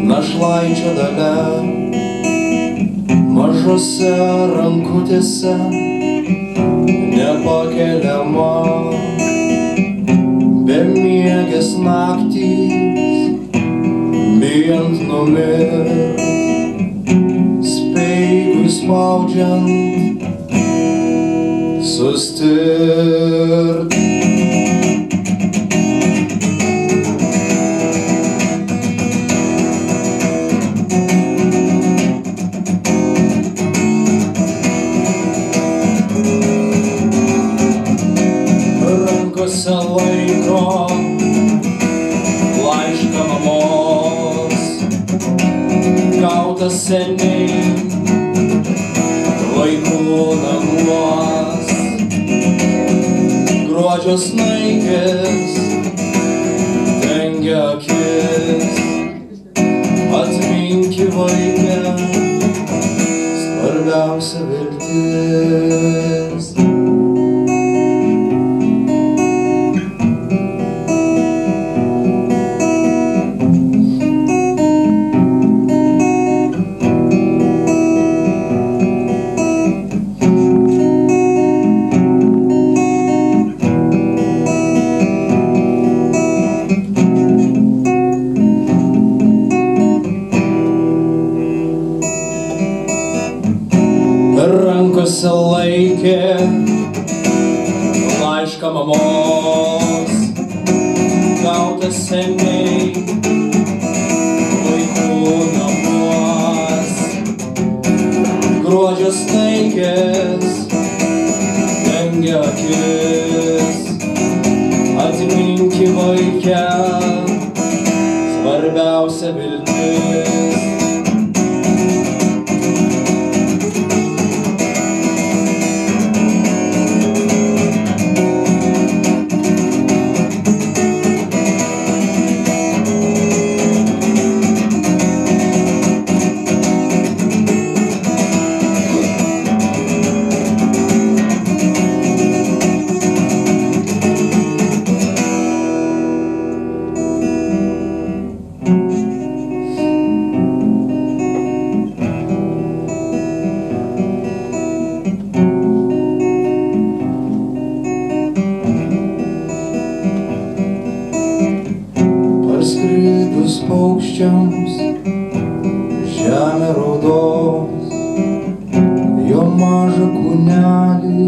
Našlaičio dalia, mažose rankutėse, nepakeliama, bemiegės naktys, bijant numirt, speigui spaudžiant, sustirt. Laiko laišką mamos, gautas seniai vaikų namuos. Gruodžio snaigės dengia akis, atminki vaikę, svarbiausia viltis. Rankose laikė laišką mamos, gautas seniai gruodžio snaigės dengia akis. Atminki vaike, svarbiausia viltis. Parskridus paukščiams žemė raudos, jo mažą kūnelį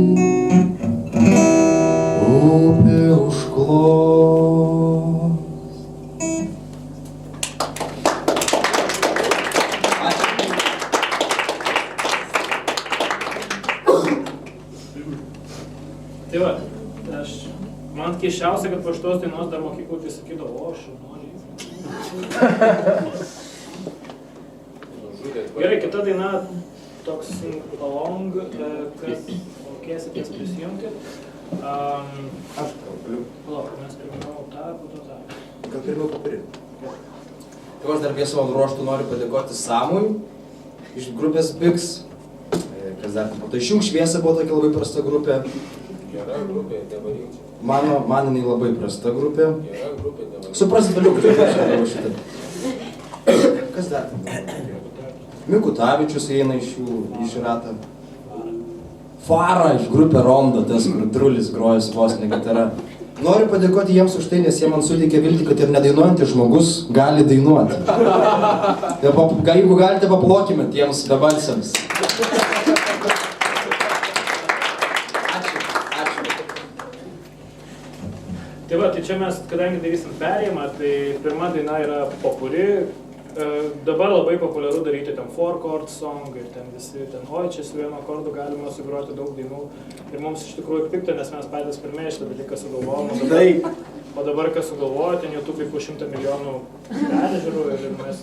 upė užklos. Tai va, man keiščiausia, kad po šitos dainos dar mokyklų tai sakydavo, o šaunuoliai. Gerai, kita daina toks along, kad mokėsitės prisijungti. Aš galiu. Palauk, mes pirmiau tą, po to tą. Gal pirmiau papirį. Tai aš dar prie savo ruoštų noriu padėkoti Samui iš grupės Biks. Kas dar po to išjung šviesą buvo tokia labai prasta grupė. Gera grupė, nevaryk. Man jinai labai prasta grupė. Gera grupė, nevaryk. Suprasit vėliau, kad šitą. Kas dar? Mikutavičius įeina iš jų į šį ratą. Fara iš grupė Rondo, tas, kur Drulis groja su vosine gitara. Noriu padėkoti jiems už tai, nes jie man suteikė viltį, kad ir nedainuojantis žmogus gali dainuoti. Jeigu galite, paplokime tiems bebalsiams. Tai va, tai čia mes, kadangi darysim perėjimą, tai pirma daina yra popuri. Dabar labai populiaru daryti ten 4-chord song ir ten visi, oi, čia su vienu akordu galima sugroti daug dainų. Ir mums iš tikrųjų pikta, nes mes patys pirmieji šitą dalyką sugalvojom. O dabar, kas sugalvojo, ten YouTube'ai po 100 milijonų peržiūrų ir mes,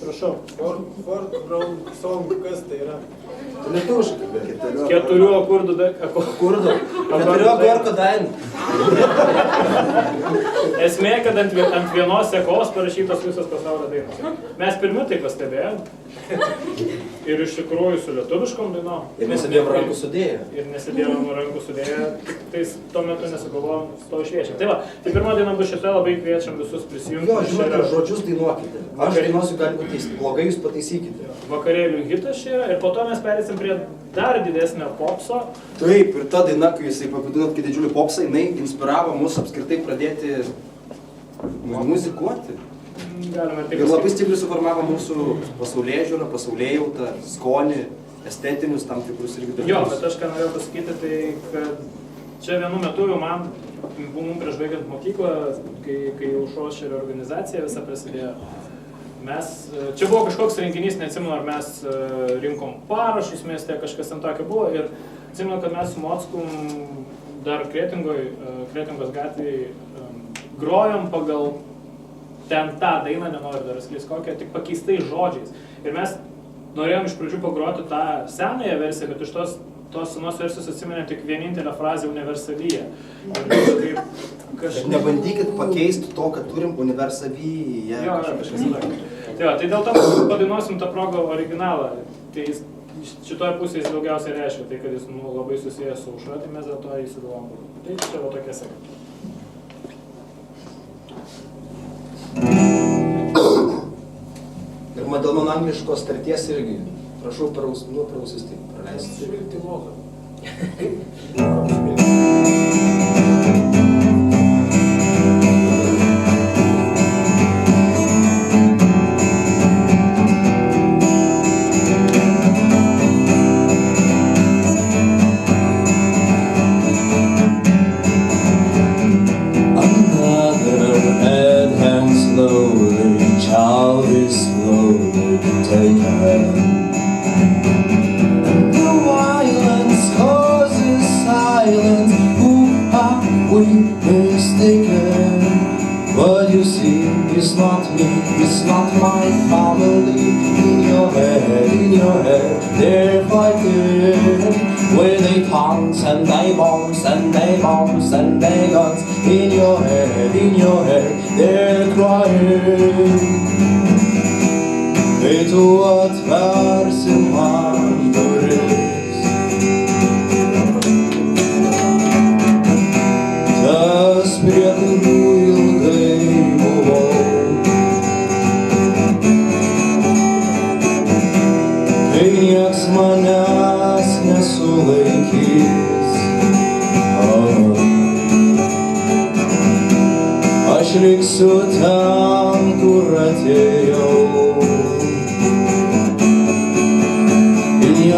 prašau. 4-chord song, kas tai yra? Lietuviškai. 4 akordų Kurdu. 4 akordų dainų. Esmė, kad ant vienos sekos parašytos visos pasaulio dainos. Mes pirmi tai pastebėjom. Ir iš tikrųjų su lietuviškom dainom. Ir mes sėdėjom rankų sudėję. Ir nesėdėjom rankų sudėję, tai tuo metu nesugalvojom to išviešinti. Tai va, tai pirma daina bus šita, labai kviečiam visus prisijungti. Jo, žinote, žodžius dainuokite. Aš dainuosiu, gali būti blogai, jūs pataisykite. Vakarėlių hitas čia yra ir po to mes perėsim prie dar didesnio popso. Taip, ir ta daina, kai jisai pavadino tokį didžiulį popsą, jinai inspiravo mus apskritai pradėti muzikuoti. Galima ir taip Ir labai stipriai suformavo mūsų pasaulėžiūrą, pasaulėjautą, skonį, estetinius tam tikrus irgi dalykus. Jo, bet aš ką norėjau pasakyti, tai kad čia vienu metu jau man, mum prieš baigiant mokyklą, kai jau Šošerio organizacija visa prasidėjo, čia buvo kažkoks renginys, neatsimenu, ar mes rinkom parašus mieste, kažkas ten tokio buvo ir atsimenu, kad mes su Mockum dar Kretingos gatvėje grojom pagal ten tą dainą, nenoriu dar skleis kokią, tik pakeistais žodžiais. Ir mes norėjom iš pradžių pagroti tą senąją versiją, bet iš tos senos versijos atsimenėm tik vienintelę frazę universalyje. Nebandykit pakeisti to, kad turim universalyje. Jo, kažkas yra. Tai dėl to padainuosim tą progą originalą. Tai šitoje pusėje jis daugiausiai reiškia, tai kad jis labai susijęs su aušra, tai mes dėl to įsigalvom. Tai čia va tokia seka. Ir dėl mano angliškos tarties irgi. Prašau per ausis taip praleisti. Švilti moka. head. But you see, it's not me, it's not my family. In your head, they're fighting with their tongues and their bombs and their bombs and their guns. In your head, they're crying. Kai tu atversi man duris, tas prie kurių ilgai buvau. Kai nieks manęs nesulaikys, aš liksiu ten, kur atėjau. In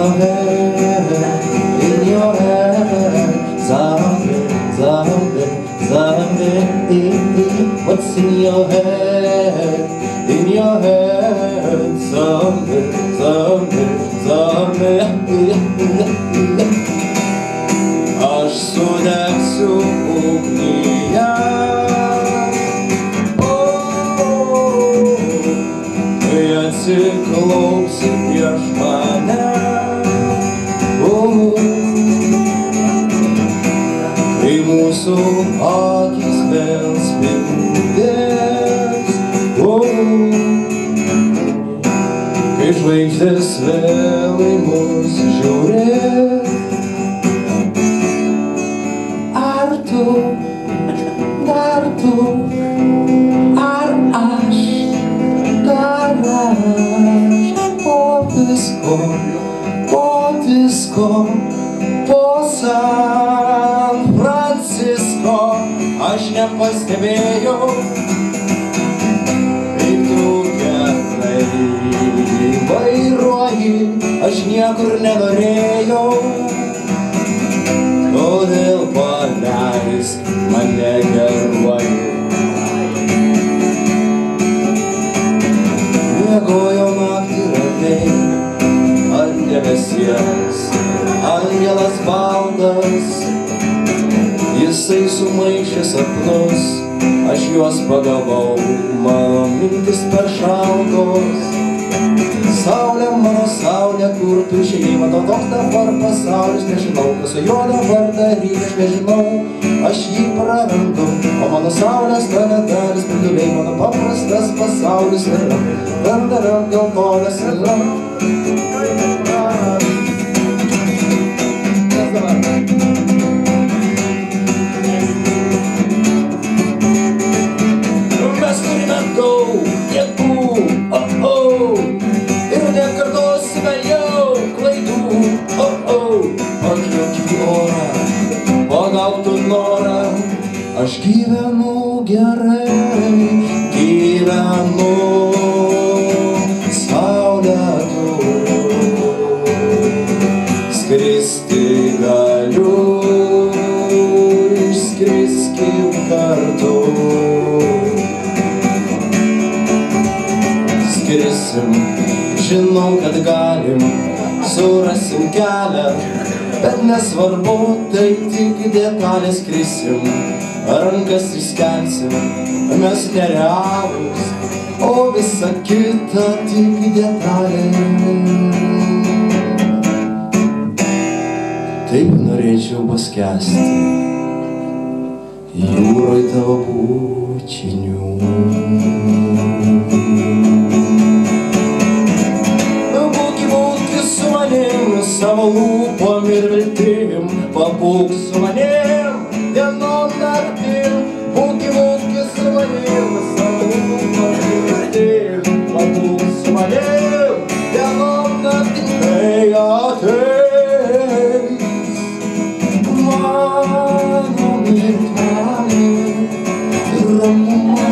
your head, zombie, zombie, zombie. What's in your head? In your head, zombie, zombie, zombie. Aš sudegsiu ugnyje. Kai atsiklausi prieš mane. Kai mūsų akys vėl spindės, kai žvaigždės vėl į mus žiūrės. Ar tu, dar tu, ar aš, dar aš, po visko, po San Francisco, aš nepastebėjau, kaip tu gerai vairuoji, aš niekur nenorėjau, todėl paleisk mane geruoju. Miegojau naktį ramiai ant debesies, angelas baldas, jisai sumaišė sapnus, aš juos pagavau, mano mintis per šaltos. Saulė, mano saulė, kur tu išėjai, matau toks dabar pasaulis, nežinau, kas su juo dabar daryti, aš nežinau, aš jį prarandu, o mano saulės tave dalis spinduliai, mano paprastas pasaulis yra, dandaram geltonas yra. Mes turime daug jėgų, ir nekartosime jau klaidų, pakliūk į orą, pagautų norą, aš gyvenu gerai, gyvenu saulėtu, skristi galiu, išskriskim kartu. Skrisim, žinau, kad galim, surasim kelią, bet nesvarbu, tai tik detalės, skrisim, rankas išskelsim, mes nerealūs, o visa kita tik detalės. Taip norėčiau paskęsti jūroj tavo bučinių. Būki su manim, savo lūpom ir viltim, pabūk su manim, dienom naktim. Būki su manim, savo lūpom ir viltim, pabūk su manim, dienom naktim. Kai ateis mano mirtelė, ramuma.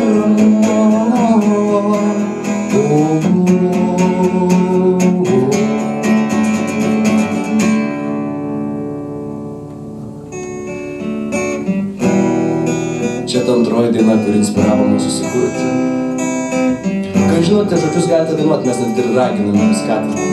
Čia ta antroji daina, kuri inspiravo mus susikurti. Kai žinote, žodžius galite dainuoti, mes net ir raginame, skatiname.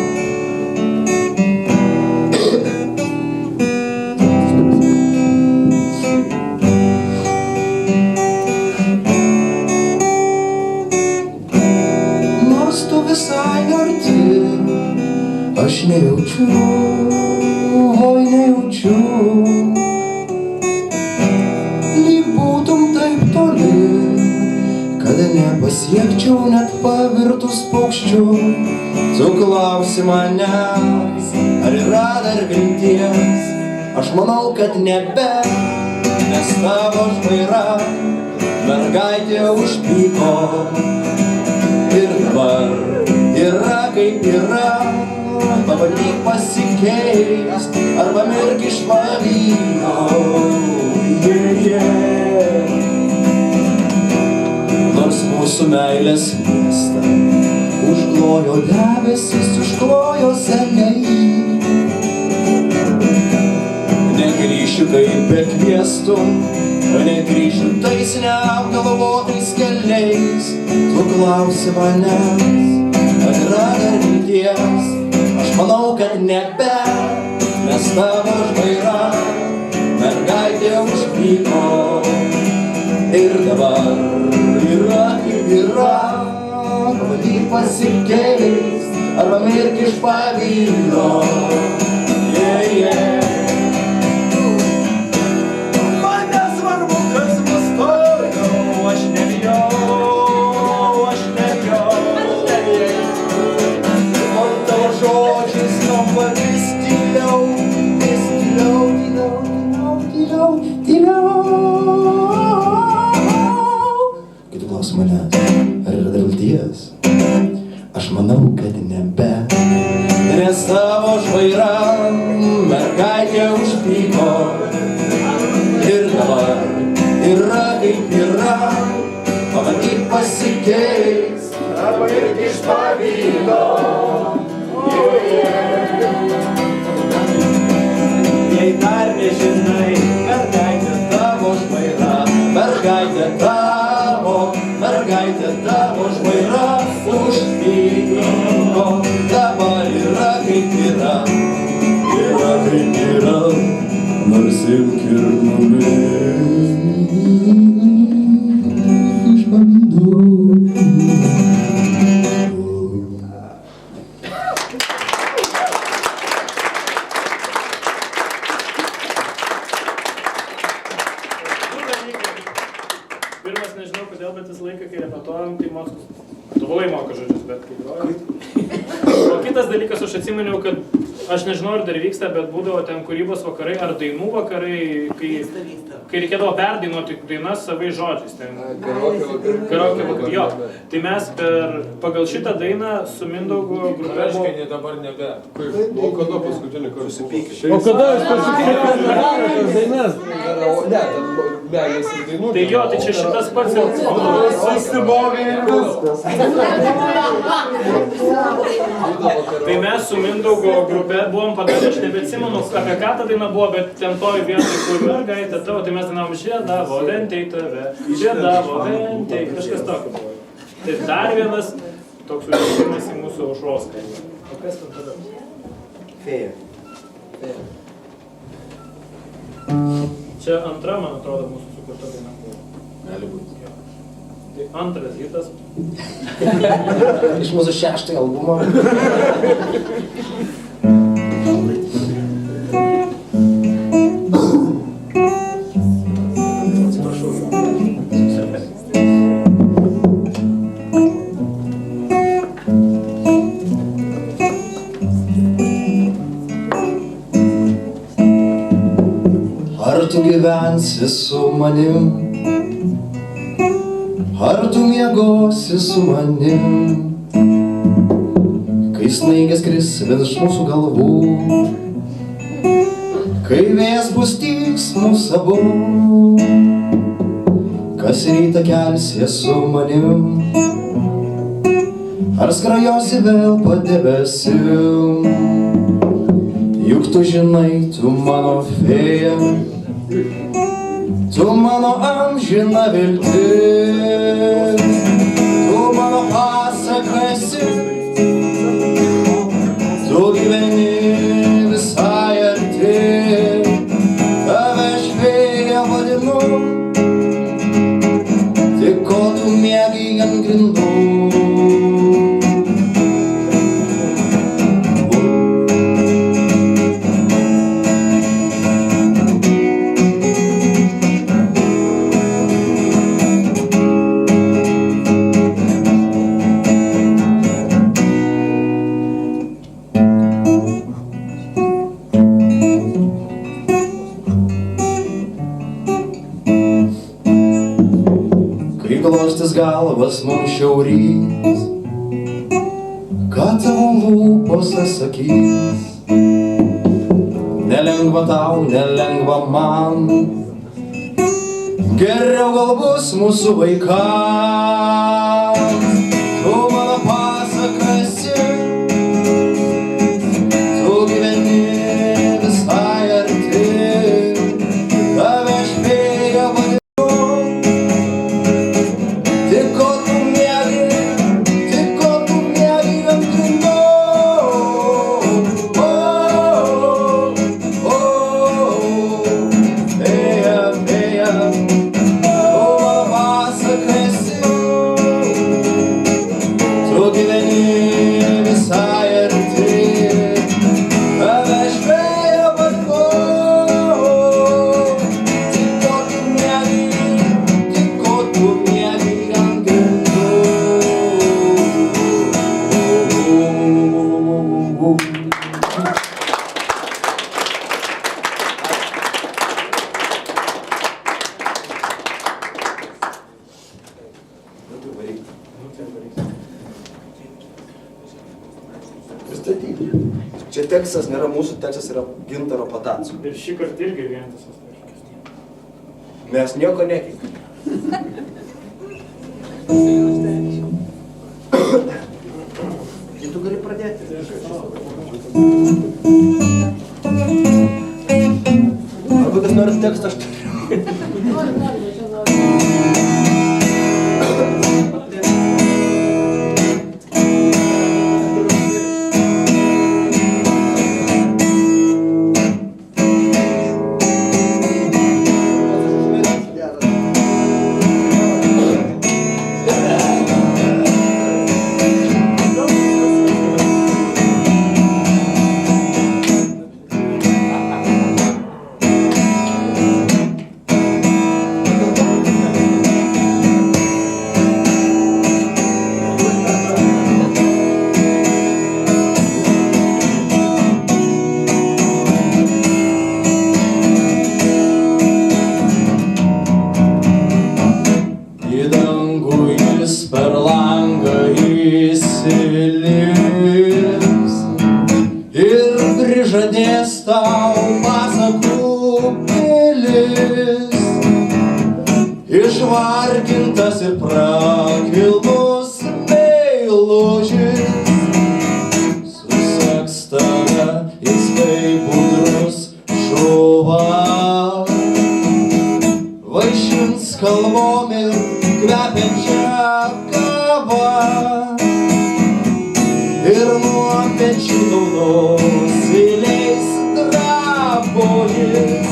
aš nejaučiu, oi nejaučiu, lyg būtum taip toli, kada nepasiekčiau net pavirtus paukščiu. Tu klausi manęs, ar yra dar vilties, aš manau, kad nebe, nes tavo žvaira mergaitė užpyko. Ir dabar yra kaip yra, pabandyk pasikeist, arba mirk iš pavydo. Nors mūsų meilės miestą užklojo debesis, užklojo seniai. Negrįšiu, kaip bekviestum, negrįšiu tais neapgalvotais keliais. Tu klausi manęs, ar yra dar vilties, aš manau, kad nebe, nes tavo žvaira mergaitė užpyko. Ir dabar yra kaip yra, pabandyk pasikeist, arba mirk iš pavydo. Man nesvarbu, kas bus toliau, aš nebijau, aš nebijau. Man tavo žodžiai skamba vis tyliau, vis tyliau, tyliau, tyliau, tyliau. Kai tu klausi manęs, ar yra dar vilties, aš manau, kad nebe, nes tavo žvaira mergaitė užpyko. Ir dabar yra kaip yra, pabandyk pasikeist, arba irgi iš pavydo. Jei dar nežinai, mergaitė tavo žvaira, mergaitė tavo žvaira užpyko. Dabar yra kaip yra, nors imk ir numink iš pavydo. Pirmas, nežinau kodėl, bet visą laiką, kai repetuojam, tai mokslas tobulai moka žodžius, bet kai grojam. O kitas dalykas, aš atsiminiau, kad aš nežinau, ar dar vyksta, bet būdavo ten kūrybos vakarai ar dainų vakarai, kai reikėdavo perdainuoti dainas savais žodžiais. Karaokė vakarai. Jo. Tai mes pagal šitą dainą su Mindaugu grupė... Reiškia, dabar nebe. O kada paskutinį kartą susipykė? O kada jūs pasakykite, kad darote tas dainas? Ne, ten meilės ir dainų. Tai jo, tai čia šitas pats ir... Susibovė ir viskas. Tai mes su Mindaugo grupė buvom padarę, aš nebeatsimenu, apie ką ta daina buvo, bet ten toj vietoj, kur mergaitė tavo, tai mes dainavom žiedavo ventei tave, žiedavo ventei, kažkas tokio buvo. Tai dar vienas toks užsimas į mūsų aušros kainą. O kas ten tada? Fėja. Čia antra, man atrodo, mūsų sukurta daina buvo. Gali būti. Tai antras hitas. Iš mūsų 6 albumo. Ar tu gyvensi su manim? Ar tu miegosi su manim? Kai snaigės kris virš mūsų galvų, kai vėjas pustys mūsų abu, kas rytą kelsies su manim? Ar skrajosi vėl po debesim? Juk tu žinai, tu mano fėja, tu mano amžina viltis, tu mano pasaka esi, tu gyveni visai arti, tave aš fėja vadinu, tik kol tu miegi ant grindų. glostis galvas mums šiaurys, ką tavo lūpos sakys. Nelengva tau, nelengva man, geriau gal bus mūsų vaikams. Tu mano pasakasi, tu gyveni visai arti, tave aš vėja vadinu, tik ko tu miegi ant grindų. Čia tekstas nėra mūsų tekstas, yra Gintaro Patackio. Ir šį kartą irgi vientisas taškas. Mes nieko nekeičiame. Tai tu gali pradėti. Arba kas nors tekstą aš turiu. Per langą įsilips ir prižadės tau pasakų pilis, išvargintas ir prakilnus meilužis, suseks tave jis kaip budrus šuva, vaišins kalvom ir kvepiančią kavą, ir nuo pečių tau nusileis drabužis.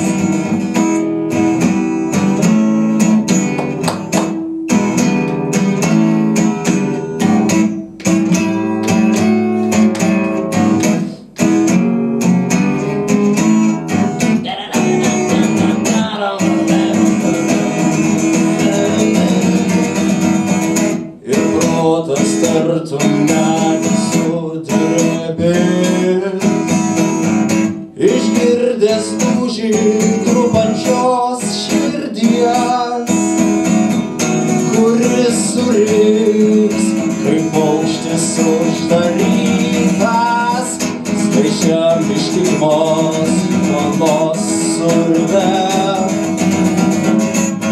Tartum medis sudrebės, išgirdęs dūžį trupančios širdies, kuris suriks kaip paukštis uždarytas skaisčiam ištikimos valandos surve.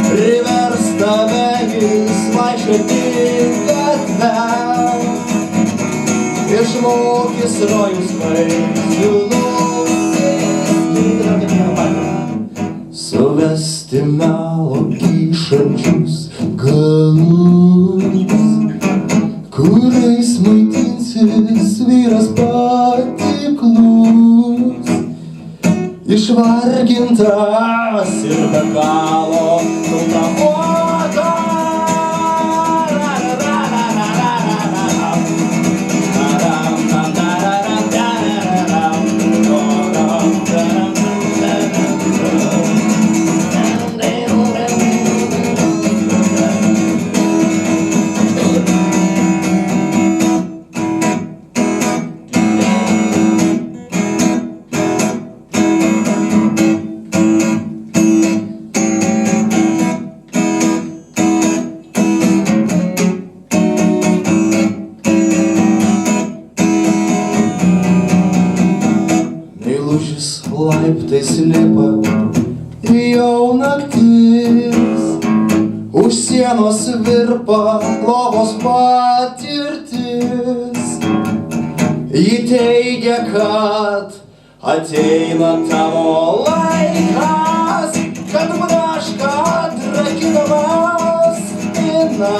Privers tave jis vaikščioti gatve, išmokys rojus vaisių suvesti melo kyšančius galus, kuriais maitinsis vyras patiklus, išvargintas ir be galo nukamuotas. Kartais lipa jau naktis, už sienos virpa lovos patirtis. Ji teigia, kad ateina tavo laikas, kad braška atrakinamas spina,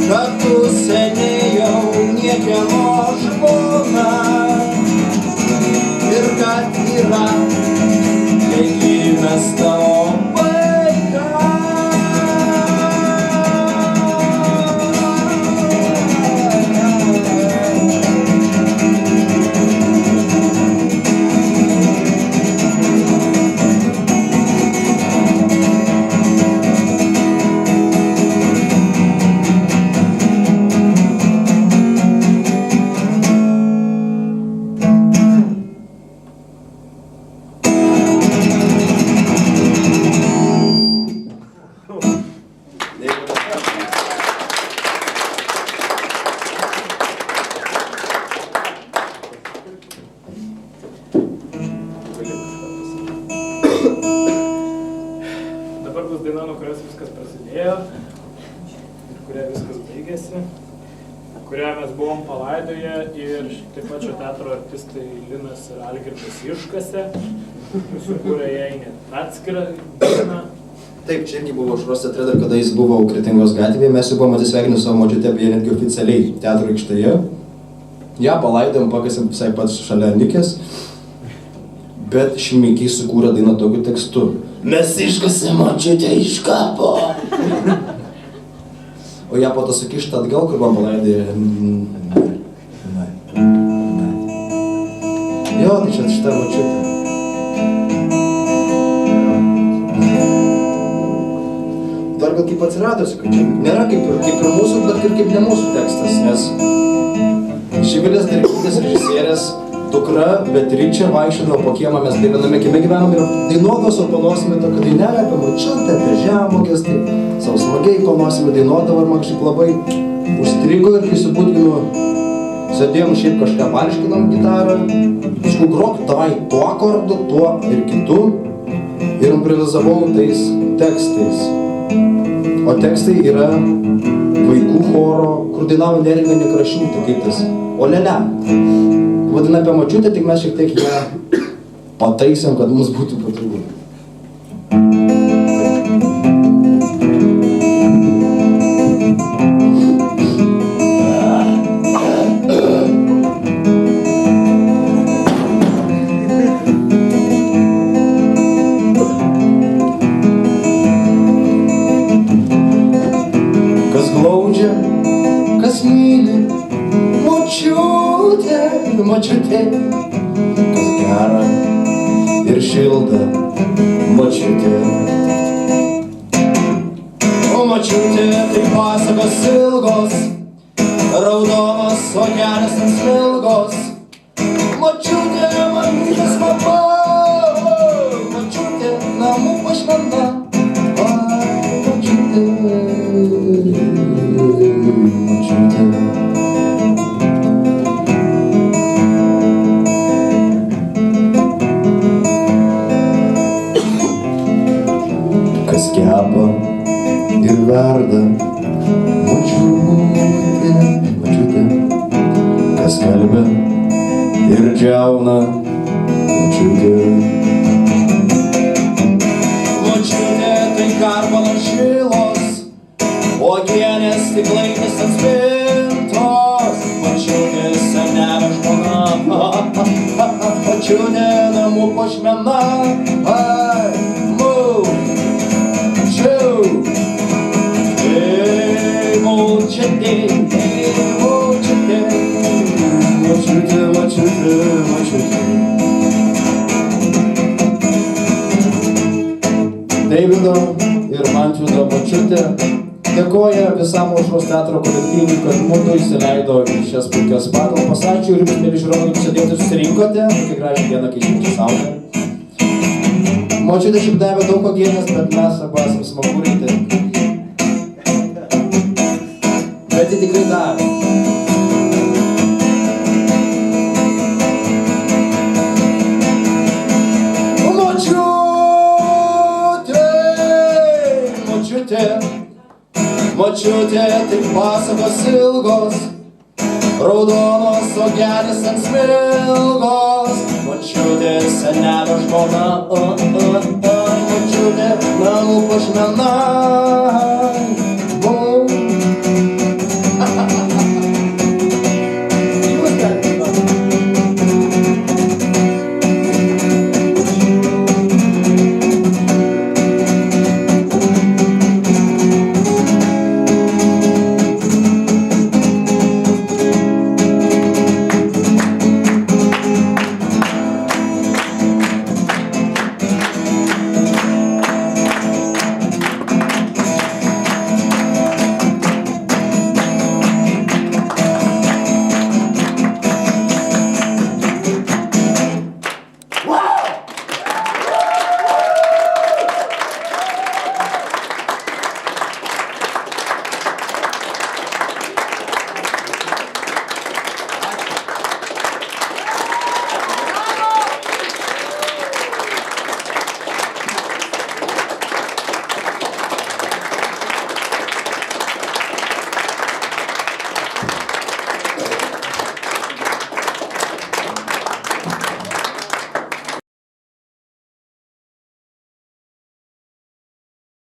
kad tu seniai jau niekieno žmona ir kad yra kiekvienas tavo Dabar bus daina, nuo kurios viskas prasidėjo ir kuria viskas baigėsi, kurią mes buvom palaidoje ir taip pat šio teatro artistai Linas ir Algirdas iškasė, sukūrė jai net atskirą dainą. Taip, čia irgi buvo Aušros teatre, dar kada jis buvo Kretingos gatvėje, mes jau buvom atsisveikinę savo močiute, beje netgi oficialiai teatro aikštėje. Ja palaidom, pakasėm visai pats šalia Nikės, bet Šmikiai sukūrė dainą tokiu tekstu. Mes iškasėm močiutę iš kapo. O ją po to sukišta atgal, kur man palaidė. Jo, tai čia šitą močiutę. Dar gal kaip atsirado, sakau, čia nėra kaip ir mūsų, bet ir kaip ne mūsų tekstas, nes Živilės Dargytės režisierės dukra Beatričė vaikščiodavo po kiemą, mes viename kieme gyvenom ir dainuodavo savo panosime tokią dainelę apie močiutę, apie žemuogės, tai savo smagiai panosime dainuodavo ir man kažkaip labai užstrigo ir kai su Budginu sėdėjom šiaip kažką paaiškinom gitarą, kažkų grok davai tuo akordu, tuo ir kitu ir improvizavau tais tekstais. O tekstai yra vaikų choro, kur dainavo Neringa Nekrašiūtė, kaip tas Olele. Vadina apie močiutę, tik mes šiek tiek ją pataisėm, kad mums būtų patogu. Kas glaudžia, kas myli, močiutė, močiutė, kas gera ir šilta, močiutė. O močiutė tai pasakos ilgos, raudonos, o kelias ant smilgos. Močiutė, mamytės mama, močiutė, namų pašventa. Močiutė, močiutė. Kas kepa ir verda, močiutė, močiutė. Kas kalbia ir džiauna, močiutė. Močiutė tai karmano šilos, uogienės stiklainis ant spintos. Močiutė senelio žmona, močiutė namų puošmena. Močiutė, močiutė, močiutė, močiutė. Deivido ir Mantvydo močiutė dėkoja visam Aušros teatro kolektyvui, kad mudu įsileido į šias puikias patalpas. Ačiū ir jums, mėly žiūrovai, kad sėdėjote ir susirinkote. Tokia gražią dieną, kai švenčia saulė. Močiutė šiaip davė daug uogienės, bet mes abu esam smaguriai. Bet tai tikrai davė. močiutė, tai pasakos ilgos, raudonos uogelės ant smilgos. Močiutė, senelio žmona, močiutė, melų puošmena.